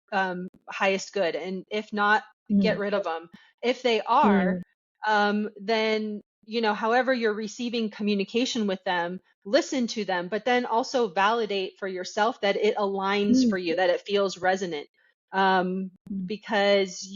highest good. And if not, get mm, rid of them. If they are, mm, then, however you're receiving communication with them, listen to them, but then also validate for yourself that it aligns mm, for you, that it feels resonant. mm, Because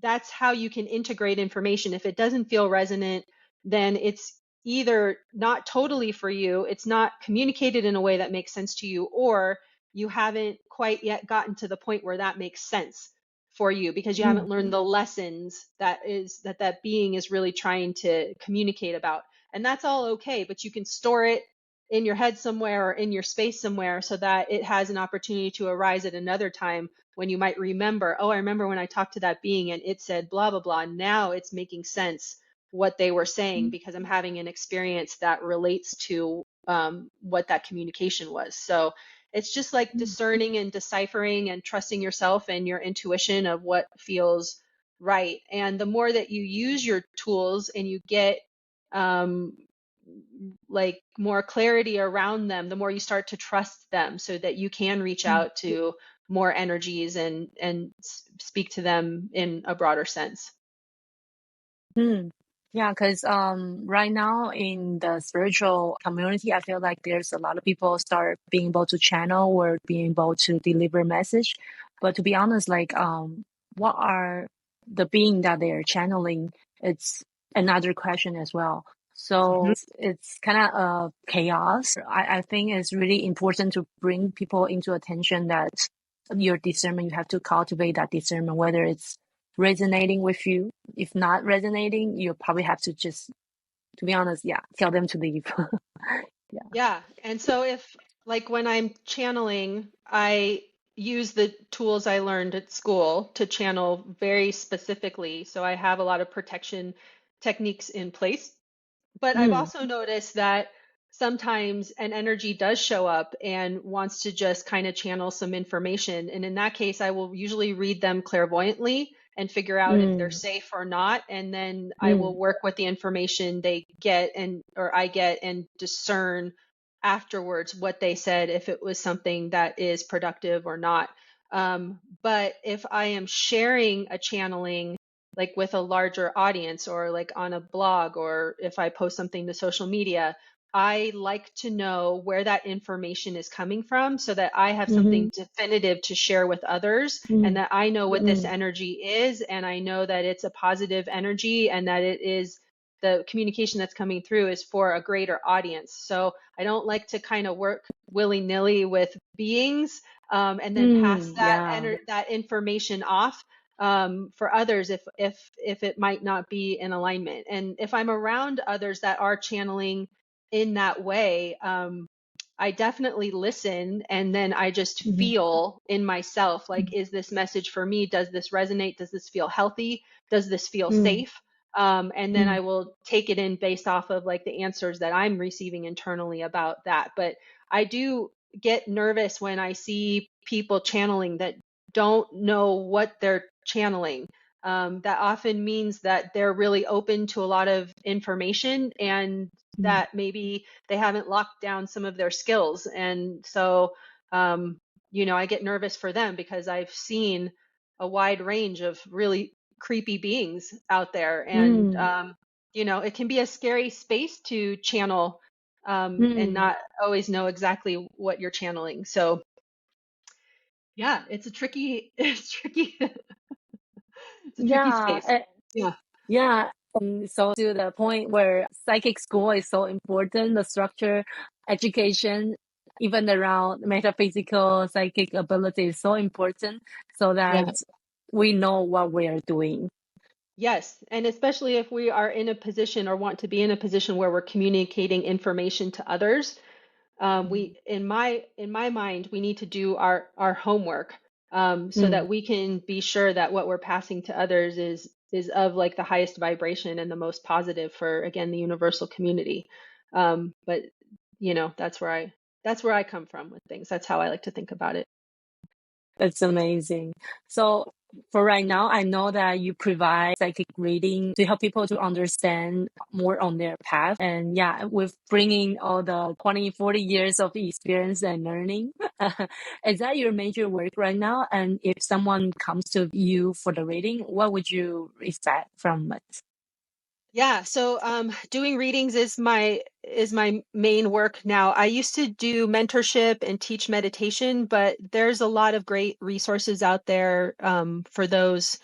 that's how you can integrate information. If it doesn't feel resonant, then it's either not totally for you, it's not communicated in a way that makes sense to you, or you haven't quite yet gotten to the point where that makes sense for you because you mm, haven't learned the lessons that being is really trying to communicate about. And that's all okay, but you can store it in your head somewhere or in your space somewhere so that it has an opportunity to arise at another time when you might remember, oh, I remember when I talked to that being and it said blah, blah, blah. Now it's making sense what they were saying mm, because I'm having an experience that relates to what that communication was. So it's just like mm, discerning and deciphering and trusting yourself and your intuition of what feels right. And the more that you use your tools and you get um, like more clarity around them, the more you start to trust them so that you can reach mm. out to more energies and speak to them in a broader sense. Hmm. Yeah, because right now in the spiritual community, I feel like there's a lot of people start being able to channel or being able to deliver message. But to be honest, like what are the being that they're channeling? It's another question as well. Mhm. So it's kind of chaos. I think it's really important to bring people into attention that your discernment, you have to cultivate that discernment, whether it's resonating with you. If not resonating, you probably have to just, to be honest, yeah, tell them to leave. Yeah. Yeah. And so if like when I'm channeling, I use the tools I learned at school to channel very specifically. So I have a lot of protection techniques in place. But I've Mm, also noticed that sometimes an energy does show up and wants to just kind of channel some information. And in that case, I will usually read them clairvoyantly and figure out if they're mm, safe or not. And then I will mm, work with the information they get or I get and discern afterwards what they said, if it was something that is productive or not. But if I am sharing a channeling like with a larger audience or like on a blog or if I post something to social media, I like to know where that information is coming from so that I have mm, something definitive to share with others and mm, that I know what this mm, energy is and I know that it's a positive energy and that it is the communication that's coming through is for a greater audience. So I don't like to kind of work willy-nilly with beings and then pass yeah. that information off for others if it might not be in alignment. And if I'm around others that are channeling in that way, I definitely listen and then I just Mm, feel in myself like, mm, is this message for me? Does this resonate? Does this feel healthy? Does this feel mm, safe? And then mm, I will take it in based off of like the answers that I'm receiving internally about that. But I do get nervous when I see people channeling that don't know what they're channeling. That often means that they're really open to a lot of information and mm, that maybe they haven't locked down some of their skills. And so, I get nervous for them because I've seen a wide range of really creepy beings out there. And, mm, it can be a scary space to channel and mm. not always know exactly what you're channeling. So, yeah, it's a tricky, it's tricky, it's a tricky Yeah, space. Yeah. yeah. So to the point where psychic school is so important, the structure, education, even around metaphysical psychic ability is so important so that Yeah. we know what we are doing. Yes, and especially if we are in a position or want to be in a position where we're communicating information to others, Mm, in my mind, we need to do our homework. so that we can be sure that what we're passing to others is of like the highest vibration and the most positive for, again, the universal community. But you know, that's where I come from with things. That's how I like to think about it. That's amazing. So for right now, I know that you provide psychic reading to help people to understand more on their path. And yeah, with bringing all the 20, 40 years of experience and learning, is that your major work right now? And if someone comes to you for the reading, what would you expect from it? Yeah, so doing readings is my main work now. I used to do mentorship and teach meditation, but there's a lot of great resources out there for those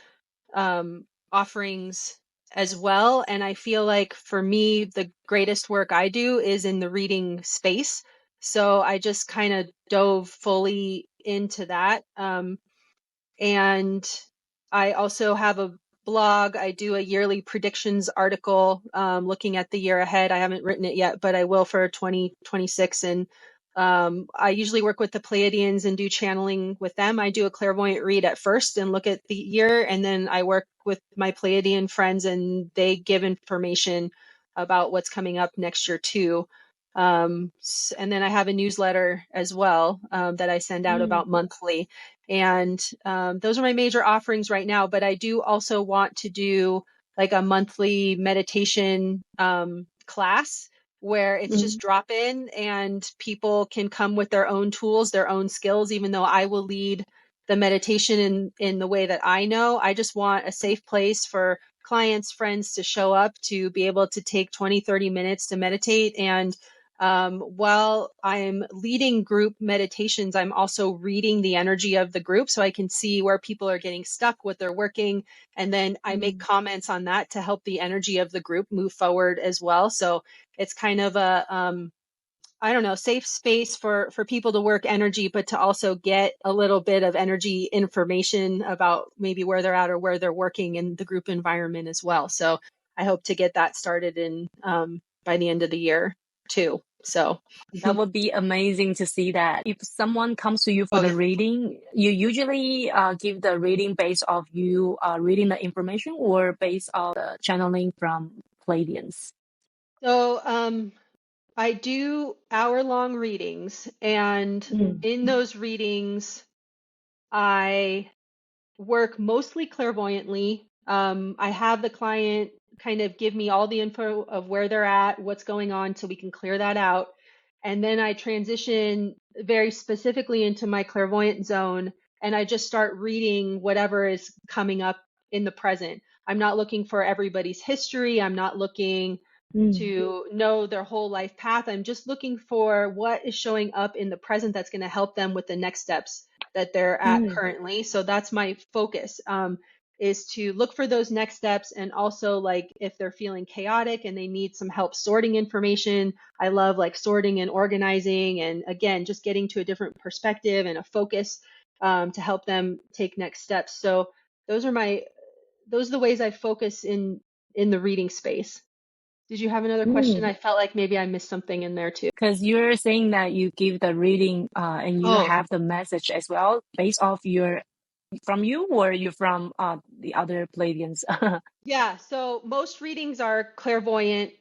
offerings as well. And I feel like for me, the greatest work I do is in the reading space. So I just kind of dove fully into that. And I also have a blog. I do a yearly predictions article looking at the year ahead. I haven't written it yet, but I will for 2026. And I usually work with the Pleiadians and do channeling with them. I do a clairvoyant read at first and look at the year, and then I work with my Pleiadian friends and they give information about what's coming up next year too. And then I have a newsletter as well that I send out about monthly. And those are my major offerings right now. But I do also want to do like a monthly meditation class where it's just drop in and people can come with their own tools, their own skills, even though I will lead the meditation in the way that I know. I just want a safe place for clients, friends to show up, to be able to take 20, 30 minutes to meditate. And while I'm leading group meditations, I'm also reading the energy of the group so I can see where people are getting stuck, what they're working. And then I make comments on that to help the energy of the group move forward as well. So it's kind of a, I don't know, safe space for people to work energy, but to also get a little bit of energy information about maybe where they're at or where they're working in the group environment as well. So I hope to get that started in by the end of the year too. So that would be amazing to see that. If someone comes to you for the reading, you usually give the reading based off you reading the information or based off the channeling from Pleiadians? So I do hour-long readings, and in those readings, I work mostly clairvoyantly. I have the client kind of give me all the info of where they're at, what's going on, so we can clear that out. And then I transition very specifically into my clairvoyant zone, and I just start reading whatever is coming up in the present. I'm not looking for everybody's history. I'm not looking to know their whole life path. I'm just looking for what is showing up in the present that's going to help them with the next steps that they're at currently. So that's my focus, is to look for those next steps. And also, like, if they're feeling chaotic and they need some help sorting information, I love like sorting and organizing, and again, just getting to a different perspective and a focus to help them take next steps. So those are the ways I focus in the reading space. Did you have another question? I felt like maybe I missed something in there too. Because you're saying that you give the reading and you Oh, have the message as well based off from you or you from the other Pleiadians? yeah. So most readings are clairvoyant,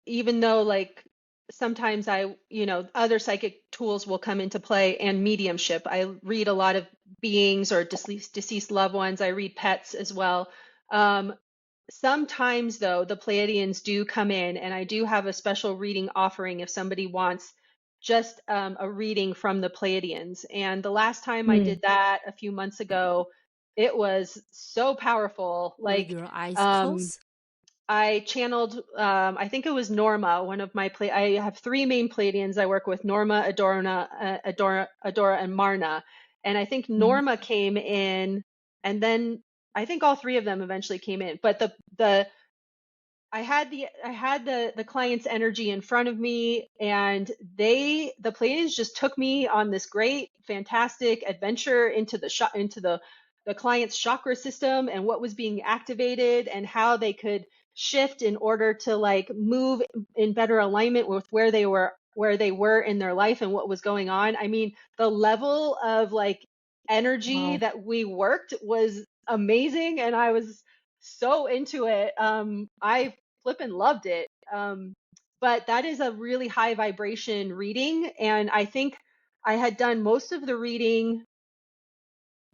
even though like sometimes other psychic tools will come into play, and mediumship. I read a lot of beings or deceased loved ones. I read pets as well. Sometimes, though, the Pleiadians do come in, and I do have a special reading offering if somebody wants just a reading from the Pleiadians. And the last time I did that a few months ago, it was so powerful. Were Like, your eyes um, closed? I channeled, I think it was Norma, one of my I have three main Pleiadians I work with: Norma, Adora, and Marna. And I think Norma came in, and then I think all three of them eventually came in. But I had the client's energy in front of me, and the Pleiadians just took me on this great, fantastic adventure into the client's chakra system and what was being activated and how they could shift in order to like move in better alignment with where they were in their life and what was going on. I mean, the level of like energy Wow. that we worked was amazing, and I was so into it. I flippin' loved it. But that is a really high vibration reading, and I think I had done most of the reading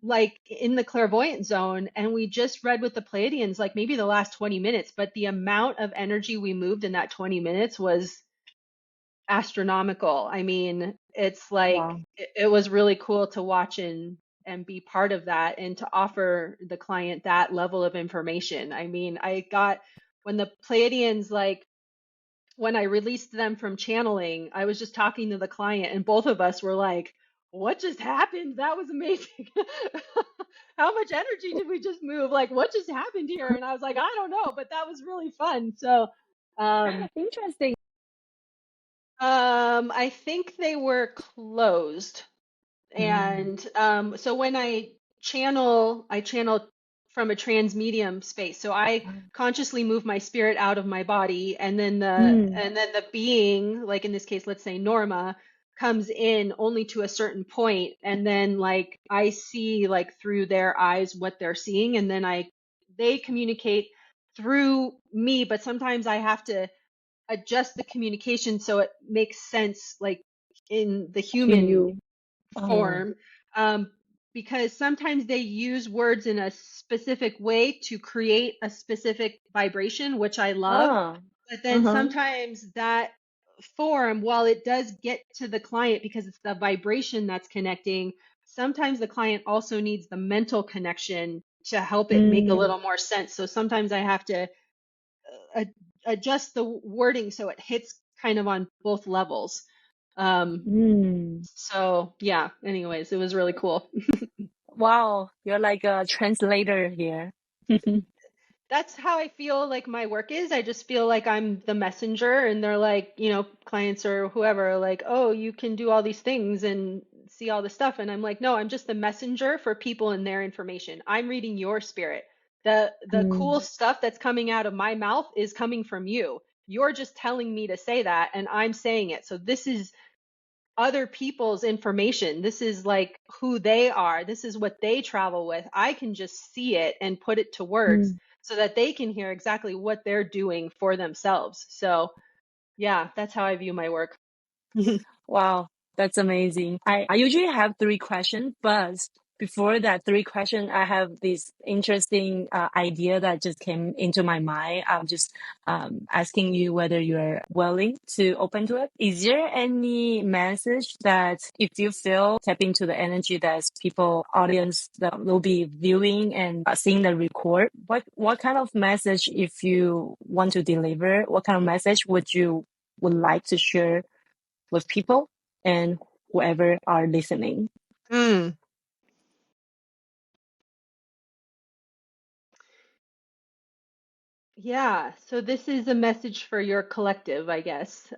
like in the clairvoyant zone, and we just read with the Pleiadians like maybe the last 20 minutes, but the amount of energy we moved in that 20 minutes was astronomical. I mean, it's like Wow. it was really cool to watch and be part of that and to offer the client that level of information. I mean, I got when the Pleiadians like when I released them from channeling, I was just talking to the client and both of us were like, what just happened? That was amazing. How much energy did we just move? Like, what just happened here? And I was like, I don't know, but that was really fun. So, Interesting. I think they were closed. Mm. And so when I channel from a trans medium space. So I consciously move my spirit out of my body, and then Mm. the being, like in this case, let's say Norma, comes in only to a certain point, and then like I see like through their eyes what they're seeing, and then they communicate through me, but sometimes I have to adjust the communication so it makes sense, like in the To human you. Oh. form, um, because sometimes they use words in a specific way to create a specific vibration, which I love. Ah. But then Uh-huh. sometimes that form, while it does get to the client because it's the vibration that's connecting, sometimes the client also needs the mental connection to help it make a Mm. little more sense. So sometimes I have to uh, adjust the wording so it hits kind of on both levels. Um, Mm. so yeah, anyways, it was really cool. Wow, you're like a translator here. That's how I feel like my work is. I just feel like I'm the messenger, and they're like, clients or whoever, are like, oh, you can do all these things and see all this stuff. And I'm like, no, I'm just the messenger for people and their information. I'm reading your spirit. The Mm. cool stuff that's coming out of my mouth is coming from you. You're just telling me to say that, and I'm saying it. So this is other people's information. This is like who they are. This is what they travel with. I can just see it and put it to words Mm. so that they can hear exactly what they're doing for themselves. So, yeah, that's how I view my work. Wow, that's amazing. I usually have three questions, but before that three questions, I have this interesting idea that just came into my mind. I'm just asking you whether you're willing to open to it. Is there any message that if you feel tap into the energy that people, audience that will be viewing and seeing the record, what kind of message, if you want to deliver, what kind of message would like to share with people and whoever are listening? Mm. Yeah, so this is a message for your collective, I guess.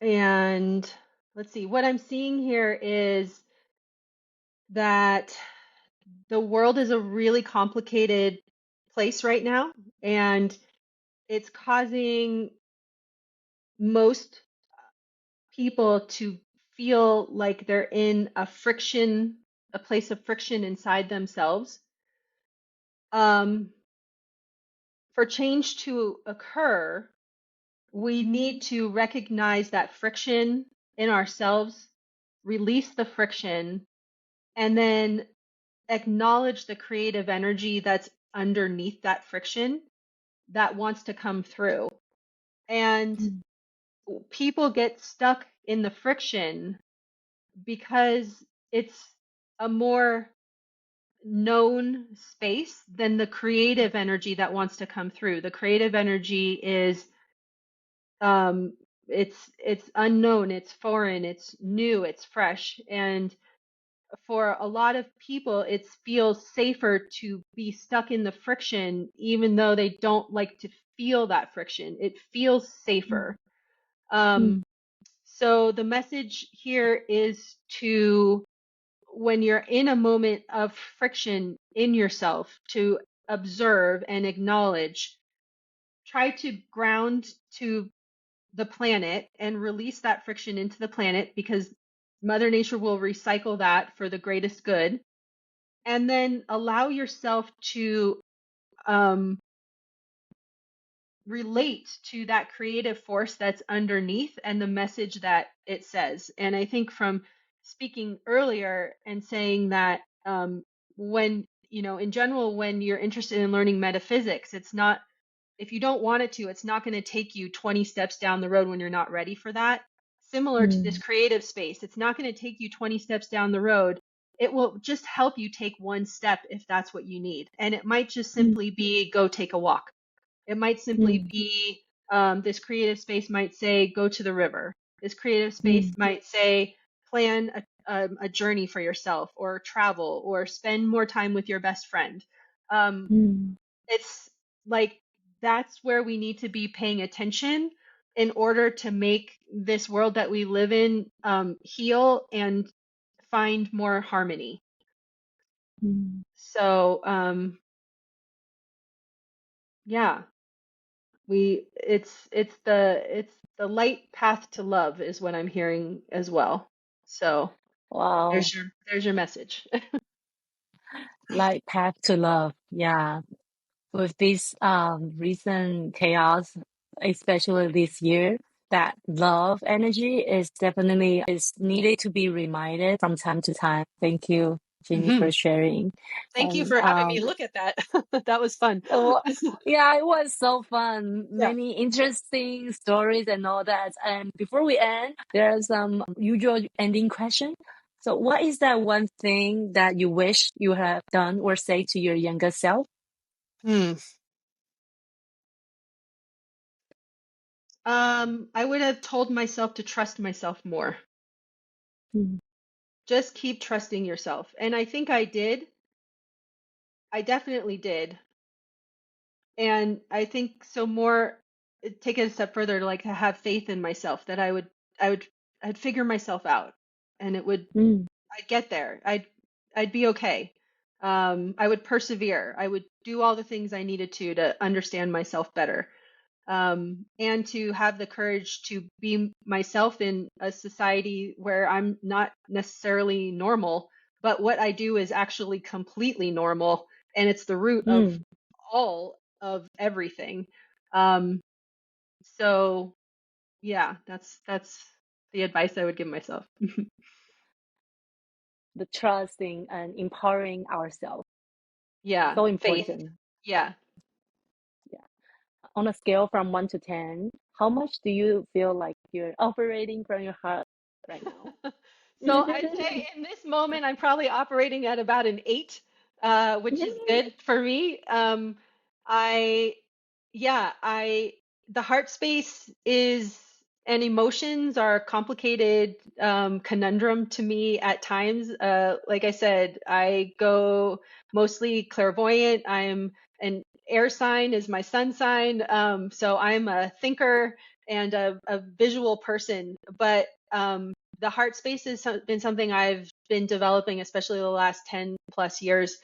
And let's see, what I'm seeing here is that the world is a really complicated place right now, and it's causing most people to feel like they're in a place of friction inside themselves. For change to occur, we need to recognize that friction in ourselves, release the friction, and then acknowledge the creative energy that's underneath that friction that wants to come through. And Mm. people get stuck in the friction because it's a more known space than the creative energy that wants to come through. The creative energy is it's unknown, it's foreign, it's new, it's fresh. And for a lot of people, it feels safer to be stuck in the friction, even though they don't like to feel that friction. It feels safer. Mm. Um, so the message here is to, when you're in a moment of friction in yourself, to observe and acknowledge. Try to ground to the planet and release that friction into the planet, because Mother Nature will recycle that for the greatest good. And then allow yourself to um, relate to that creative force that's underneath and the message that it says. And I think from speaking earlier and saying that when, in general, when you're interested in learning metaphysics, it's not, if you don't want it to, it's not going to take you 20 steps down the road when you're not ready for that. Similar to this Mm, creative space, it's not going to take you 20 steps down the road. It will just help you take one step if that's what you need. And it might just mm, simply be go take a walk. It might simply mm, be this creative space might say, go to the river. This creative space mm, might say, plan a journey for yourself, or travel, or spend more time with your best friend. mm, It's like that's where we need to be paying attention in order to make this world that we live in heal and find more harmony. mm. So, yeah, it's the light path to love is what I'm hearing as well. So Wow. there's your message. Like path to love. Yeah. With this recent chaos, especially this year, that love energy is definitely is needed to be reminded from time to time. Thank you, Jeannie, Hmm. for sharing. Thank you And for having me look at that. That was fun. oh, yeah, it was so fun. Yeah. Many interesting stories and all that. And before we end, there are some usual ending question. So, what is that one thing that you wish you have done or say to your younger self? Hmm. I would have told myself to trust myself more. Mm, Just keep trusting yourself. And I think I did. I definitely did. And I think so more, take it a step further, to like to have faith in myself that I would I'd figure myself out, and mm, I'd get there. I'd be okay. I would persevere. I would do all the things I needed to understand myself better. And to have the courage to be myself in a society where I'm not necessarily normal, but what I do is actually completely normal, and it's the root of mm. all of everything. Um, so yeah, that's the advice I would give myself. The trusting and empowering ourselves. Yeah, So faith. important. Yeah. Yeah. On a scale from 1 to 10, how much do you feel like you're operating from your heart right now? So I'd say in this moment, I'm probably operating at about an 8, which is Yay. good for me. I, yeah, the heart space is, and emotions are a complicated conundrum to me at times. Like I said, I go mostly clairvoyant. I'm an air sign is my sun sign. So I'm a thinker and a visual person, but the heart space has been something I've been developing, especially the last 10 plus years,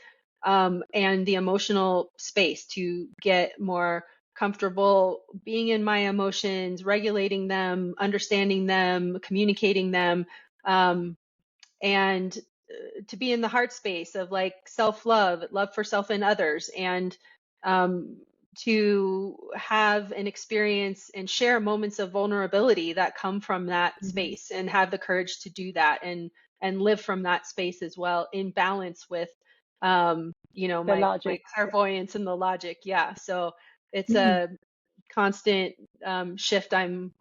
and the emotional space to get more comfortable being in my emotions, regulating them, understanding them, communicating them, and to be in the heart space of like self-love, love for self and others, and um, to have an experience and share moments of vulnerability that come from that Mhm. space, and have the courage to do that, and live from that space as well, in balance with The my logic. clairvoyance and the logic. Yeah, so it's Mm. a constant shift I'm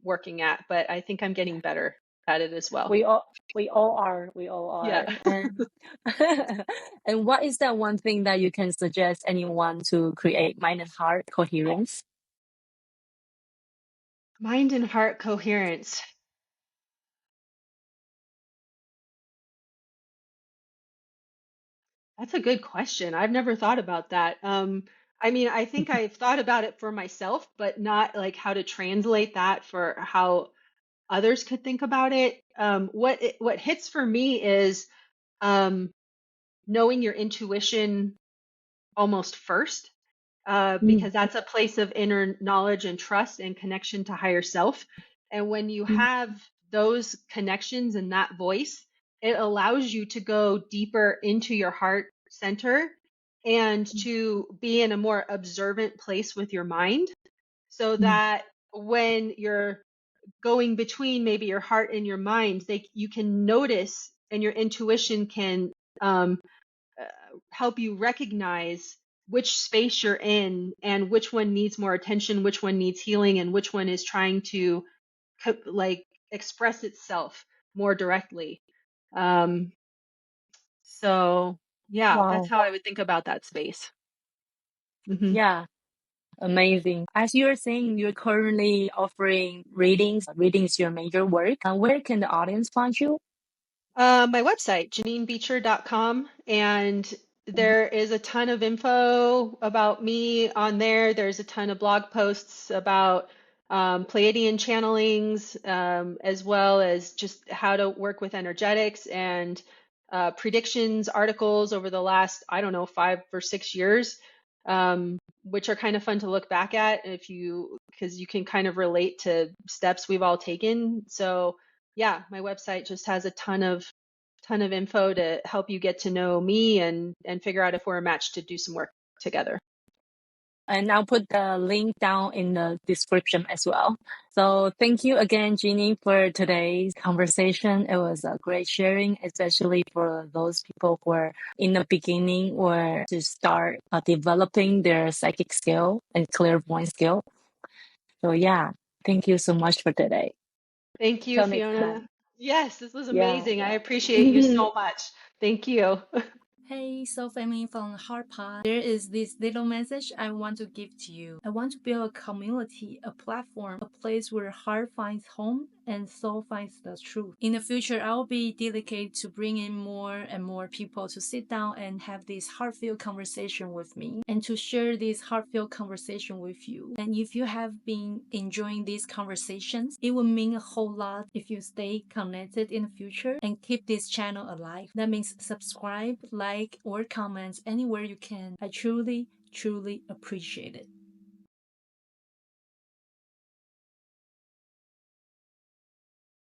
working at, but I think I'm getting better at it as well. We all Yeah. are. And and what is that one thing that you can suggest anyone to create mind and heart coherence? Mind and heart coherence. That's a good question. I've never thought about that. I mean, I think I've thought about it for myself, but not like how to translate that for how others could think about it. What hits for me is um, knowing your intuition almost first. Mm, because that's a place of inner knowledge and trust and connection to higher self. And when you mm, have those connections and that voice, it allows you to go deeper into your heart center and to be in a more observant place with your mind, so mm, that when you're going between maybe your heart and your mind, you can notice, and your intuition can um, uh, help you recognize which space you're in and which one needs more attention, which one needs healing, and which one is trying to like express itself more directly. Um, so yeah, that's wow. how I would think about that space. Hmm. Yeah. Amazing. As you are saying, you're currently offering readings. Reading is your major work. Where can the audience find you? My website, JanineBeecher.com, and there is a ton of info about me on there. There's a ton of blog posts about Pleiadian channelings, as well as just how to work with energetics and predictions articles over the last, I don't know, 5 or 6 years, which are kind of fun to look back at because you can kind of relate to steps we've all taken. So yeah, my website just has a ton of info to help you get to know me and figure out if we're a match to do some work together. And I'll put the link down in the description as well. So thank you again, Jeannie, for today's conversation. It was a great sharing, especially for those people who are in the beginning or to start developing their psychic skill and clairvoyant skill. So yeah, thank you so much for today. Thank you, Till next Fiona. time. Yes, this was Yeah. amazing. I appreciate you so much. Thank you. Hey, so family from Heart Pod, there is this little message I want to give to you. I want to build a community, a platform, a place where heart finds home and soul finds the truth. In the future, I will be dedicated to bringing more and more people to sit down and have this heartfelt conversation with me and to share this heartfelt conversation with you. And if you have been enjoying these conversations, it would mean a whole lot if you stay connected in the future and keep this channel alive. That means subscribe, like, or comment anywhere you can. I truly, truly appreciate it.